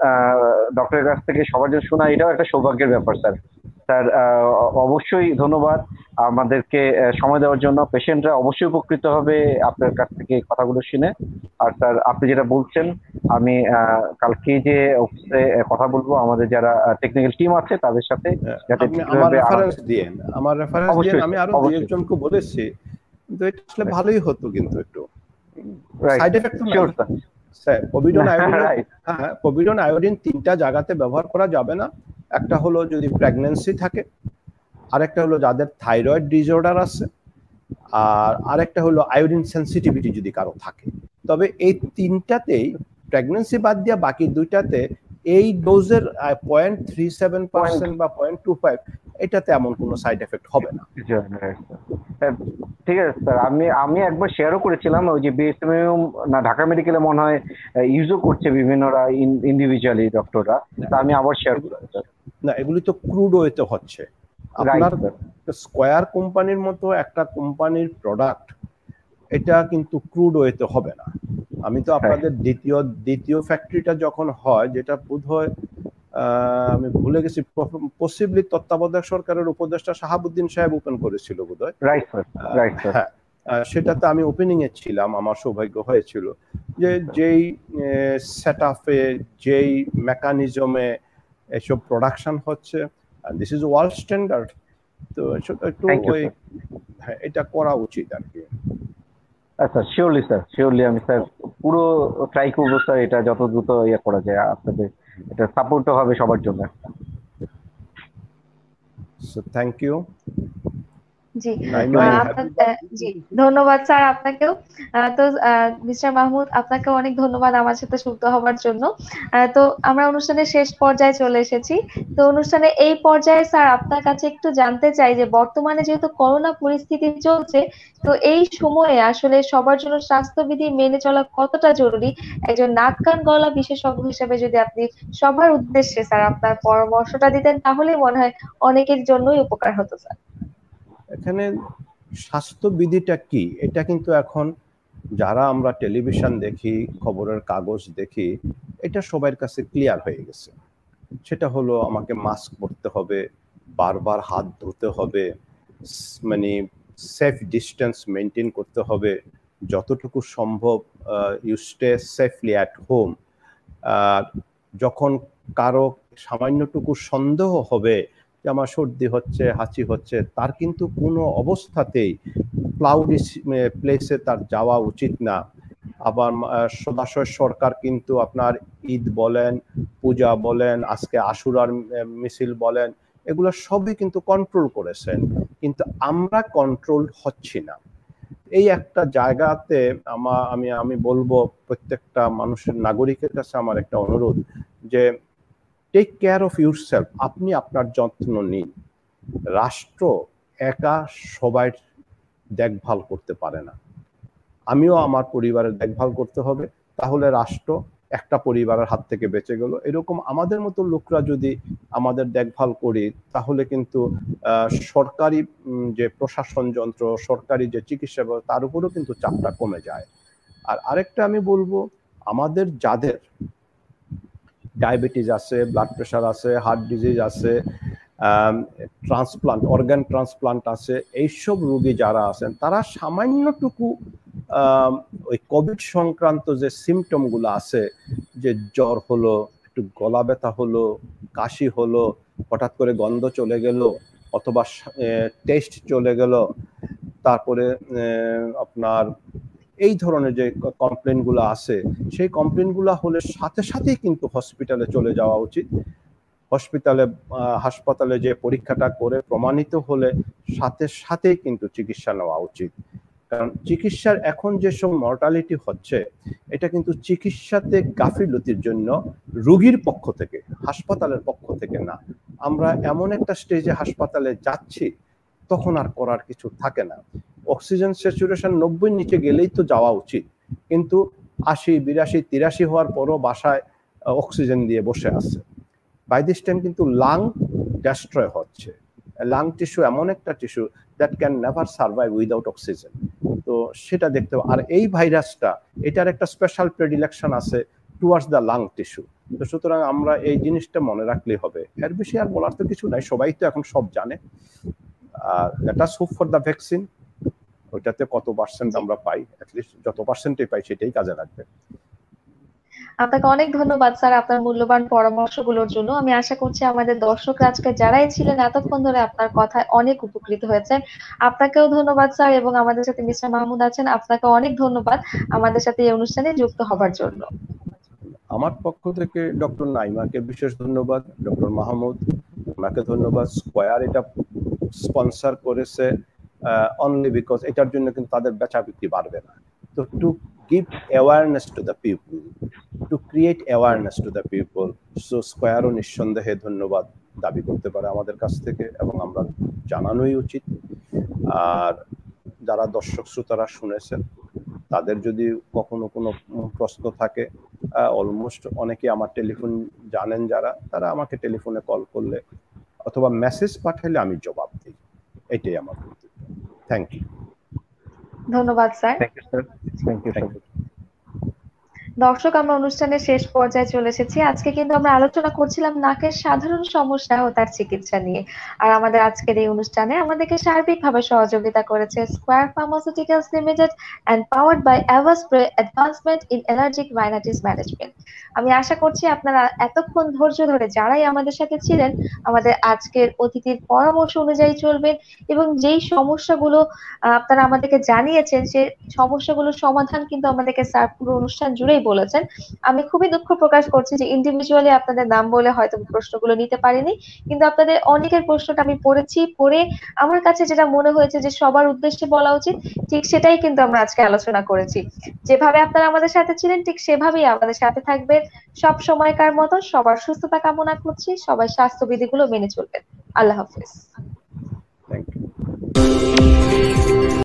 ডক্টরের কাছ থেকে সবার জন্য শোনা এটাও একটা সৌভাগ্যের ব্যাপার স্যার। স্যার অবশ্যই ধন্যবাদ আমাদেরকে সময় দেওয়ার জন্য। পেশেন্টরা অবশ্যই উপকৃত হবে আপনার কাছ থেকে কথাগুলো শুনে। আর স্যার আপনি যেটা বলছেন, আমি কালকে যে অফিসে কথা বলবো আমাদের যারা টেকনিক্যাল টিম আছে তাদের সাথে, যাতে আমার রেফারেন্স দিয়েন, আমি আরো দুই অবশ্যই একজনকে বলেছি, কিন্তু এটা আসলে ভালোই হতো কিন্তু একটু right side effect sure sir sir povidone iodine, right হ্যাঁ পভিডন আয়োডিন তিনটা জায়গাতে ব্যবহার করা যাবে না। একটা হলো যদি প্রেগন্যান্সি থাকে, আরেকটা হলো যাদের থাইরয়েড ডিসঅর্ডার আছে, আর আরেকটা হলো আয়োডিন সেনসিটিভিটি যদি কারো থাকে। তবে এই তিনটাতেই প্রেগন্যান্সি বাদ দিয়ে বাকি দুইটাতে এই ডোজের 0.37% বা 0.25 এটাতে এমন কোনো সাইড এফেক্ট হবে না। ঠিক আছে স্যার, আমি একবার শেয়ারও করেছিলাম, ওই যে বিএসএমএম না ঢাকা মেডিকেলে মনে হয় ইউজও করছে বিভিন্নরা ইন্ডিভিজুয়ালি ডক্টররা, তা আমি আবার শেয়ার করব স্যার। না, এগুলি তো ক্রুড ওয়েতে হচ্ছে। আপনার স্কয়ার কোম্পানির মতো একটা কোম্পানির প্রোডাক্ট, এটা কিন্তু ক্রুড ওয়েতে হবে না। আমি তো আপনাদের দ্বিতীয় ফ্যাক্টরিটা যখন হয়, যেটা বোধহয় আমি ভুলে গেছি, পসিবলি তত্ত্বাবধায়ক সরকারের উপদেষ্টা শাহাবুদ্দিন সাহেব ওপেন করেছিল বোধহয়। Right sir, right sir. হ্যাঁ, সেটাতে আমি ওপেনিং এ ছিলাম, আমার সৌভাগ্য হয়েছিল যে যেই সেটআপে যেই মেকানিজমে এসব প্রোডাকশন হচ্ছে, দিস ইজ ওয়ার্ল্ড স্ট্যান্ডার্ড। তো একটু ওই হ্যাঁ, এটা করা উচিত আর কি। আচ্ছা, শিওরলি স্যার, শিওরলি আমি স্যার পুরো ট্রাই করবো স্যার, এটা যত দ্রুত ইয়ে করা যায়। আপনাদের এটা সাপোর্টও হবে সবার জন্য। So thank you. জি জি, ধন্যবাদ স্যার আপনাকেও। তো মিস্টার মাহমুদ, আপনাকে অনেক ধন্যবাদ আমার সাথে যুক্ত হওয়ার জন্য। তো আমরা অনুষ্ঠানের শেষ পর্যায়ে চলে এসেছি। তো অনুষ্ঠানে এই পর্যায়ে স্যার আপনার কাছে একটু জানতে চাই যে বর্তমানে যেহেতু করোনা পরিস্থিতি চলছে, তো এই সময়ে আসলে সবার জন্য স্বাস্থ্যবিধি মেনে চলা কতটা জরুরি, একজন নাক কান গলা বিশেষজ্ঞ হিসেবে যদি আপনি সবার উদ্দেশ্যে স্যার আপনার পরামর্শটা দিতেন, তাহলে মনে হয় অনেকের জন্যই উপকার হতো স্যার। এখানে স্বাস্থ্যবিধিটা কি, এটা কিন্তু এখন যারা আমরা টেলিভিশন দেখি, খবরের কাগজ দেখি, এটা সবার কাছে ক্লিয়ার হয়ে গেছে। সেটা হলো আমাকে মাস্ক পরতে হবে, বারবার হাত ধুতে হবে, মানে সেফ ডিস্টেন্স মেনটেন করতে হবে, যতটুকু সম্ভব you stay safely at home. যখন কারো সামান্যটুকু সন্দেহ হবে যে আমার সর্দি হচ্ছে, হাঁচি হচ্ছে, তার কিন্তু কোনো অবস্থাতেই ক্লাউডি প্লেসে তার যাওয়া উচিত না। আবার সদাশয় সরকার কিন্তু আপনার ঈদ বলেন, পূজা বলেন, আজকে আশুরার মিছিল বলেন, এগুলো সবই কিন্তু কন্ট্রোল করেছেন, কিন্তু আমরা কন্ট্রোল হচ্ছি না। এই একটা জায়গাতে আমি বলবো প্রত্যেকটা মানুষের, নাগরিকের কাছে আমার একটা অনুরোধ যে টেক কেয়ার অফ ইউরসেলফ। আপনি আপনার যত্ন নিন। রাষ্ট্র একা সবাই দেখভাল করতে পারে না। আমিও আমার পরিবারের দেখভাল করতে হবে, তাহলে রাষ্ট্র একটা পরিবারের হাত থেকে বেঁচে গেল। এরকম আমাদের মতো লোকরা যদি আমাদের দেখভাল করি, তাহলে কিন্তু সরকারি যে প্রশাসন যন্ত্র, সরকারি যে চিকিৎসা ব্যবস্থা, তার উপরেও কিন্তু চাপটা কমে যায়। আর আরেকটা আমি বলবো, আমাদের যাদের ডায়াবেটিস আছে, ব্লাড প্রেশার আছে, হার্ট ডিজিজ আছে, ট্রান্সপ্লান্ট, অর্গান ট্রান্সপ্লান্ট আছে, এইসব রোগী যারা আছেন, তারা সামান্যটুকু ওই কোভিড সংক্রান্ত যে সিমটমগুলো আছে, যে জ্বর হলো, একটু গলা ব্যথা হলো, কাশি হলো, হঠাৎ করে গন্ধ চলে গেল, অথবা টেস্ট চলে গেল, তারপরে আপনার এই ধরনের যে কমপ্লেনগুলো আছে, সেই কমপ্লেনগুলো হলে সাথে সাথেই কিন্তু হসপিটালে চলে যাওয়া উচিত। হাসপাতালে যে পরীক্ষাটা করে প্রমাণিত হলে সাথে সাথেই কিন্তু চিকিৎসা নেওয়া উচিত। কারণ চিকিৎসার এখন যেসব মর্টালিটি হচ্ছে, এটা কিন্তু চিকিৎসাতে গাফিলতির জন্য রোগীর পক্ষ থেকে, হাসপাতালের পক্ষ থেকে না। আমরা এমন একটা স্টেজে হাসপাতালে যাচ্ছি, তখন আর করার কিছু থাকে না। অক্সিজেন স্যাচুরেশন 90 নিচে গেলেই তো যাওয়া উচিত, কিন্তু 80, 82, 83 হওয়ার পরও বাসায় অক্সিজেন দিয়ে বসে আছে। বাই দিস টাইম কিন্তু লাং ডেস্ট্রয় হচ্ছে। লাং টিস্যু এমন একটা tissue that can never survive without oxygen. তো সেটা দেখতে হবে। আর এই ভাইরাসটা, এটার একটা স্পেশাল প্রেডিলেকশন আছে, টুয়ার্ডস দ্য লাং টিস্যু। তো সুতরাং আমরা এই জিনিসটা মনে রাখলেই হবে, এর বেশি আর বলার তো কিছু নাই, সবাই তো এখন সব জানে। আর let us hope for the vaccine, ওইটাতে কত পার্সেন্ট আমরা পাই, অ্যাটলিস্ট যত পার্সেন্টই পাই সেটাই কাজে লাগবে। আপনাকে অনেক ধন্যবাদ স্যার আপনার মূল্যবান পরামর্শগুলোর জন্য। আমি আশা করছি আমাদের দর্শকরা আজকে যারাই ছিলেন এতক্ষণ ধরে আপনার কথায় অনেক উপকৃত হয়েছে। আপনাকেও ধন্যবাদ স্যার, এবং আমাদের সাথে মিস্টার মাহমুদ আছেন, আপনাকে অনেক ধন্যবাদ আমাদের সাথে এই অনুষ্ঠানে যুক্ত হবার জন্য। আমার পক্ষ থেকে ডক্টর নাইমাকে বিশেষ ধন্যবাদ, ডক্টর মাহমুদ আপনাকে ধন্যবাদ। স্কয়ার এটা স্পন্সর করেছে অনলি বিকজ এটার জন্য কিন্তু তাদের বেচা বিক্রি বাড়বে না। তো two give awareness to the people, to create awareness to the people, so স্কয়ারও নিঃসন্দেহে ধন্যবাদ দাবি করতে পারে আমাদের কাছ থেকে, এবং আমরা জানানোই উচিত। আর যারা দর্শক শ্রোতারা শুনেছেন তাদের যদি কখনো কোনো প্রশ্ন থাকে, অলমোস্ট অনেকে আমার টেলিফোন জানেন, যারা তারা আমাকে টেলিফোনে কল করলে অথবা মেসেজ পাঠালে আমি জবাব দিই, এটাই আমার বক্তব্য। Thank you. ধন্যবাদ স্যার। Thank you. দর্শক, আমরা অনুষ্ঠানের শেষ পর্যায়ে চলে এসেছি। আজকে কিন্তু আমরা আলোচনা করছিলাম নাকের সাধারণ সমস্যা ও তার চিকিৎসা নিয়ে। আর আমাদের আজকের এই অনুষ্ঠানে আমাদেরকে সার্বিকভাবে সহযোগিতা করেছে Square pharmaceuticals limited and powered by Everspray advancement in allergic rhinitis management. আমি আশা করছি আপনারা এতক্ষণ ধৈর্য ধরে যারাই আমাদের সাথে ছিলেন আমাদের আজকের অতিথির পরামর্শ অনুযায়ী চলবেন, এবং যেই সমস্যাগুলো আপনারা আমাদেরকে জানিয়েছেন সেই সমস্যাগুলোর সমাধান কিন্তু আমাদেরকে স্যার পুরো অনুষ্ঠান জুড়েই বলেছেন। আমি খুবই দুঃখ প্রকাশ করছি যে ইন্ডিভিজুয়ালি আপনাদের নাম বলে হয়তো প্রশ্নগুলো নিতে পারিনি, কিন্তু আপনাদের অনেকের প্রশ্নটা আমি পড়ে আমার কাছে যেটা মনে হয়েছে যে সবার উদ্দেশ্যে বলা উচিত, ঠিক সেটাই কিন্তু আমরা আজকে আলোচনা করেছি। যেভাবে আপনারা আমাদের সাথে ছিলেন ঠিক সেভাবেই আমাদের সাথে থাকবেন সব সময়কার মতো। সবার সুস্থতা কামনা করছি, সবাই স্বাস্থ্যবিধিগুলো মেনে চলবেন। আল্লাহ হাফেজ। Thank you.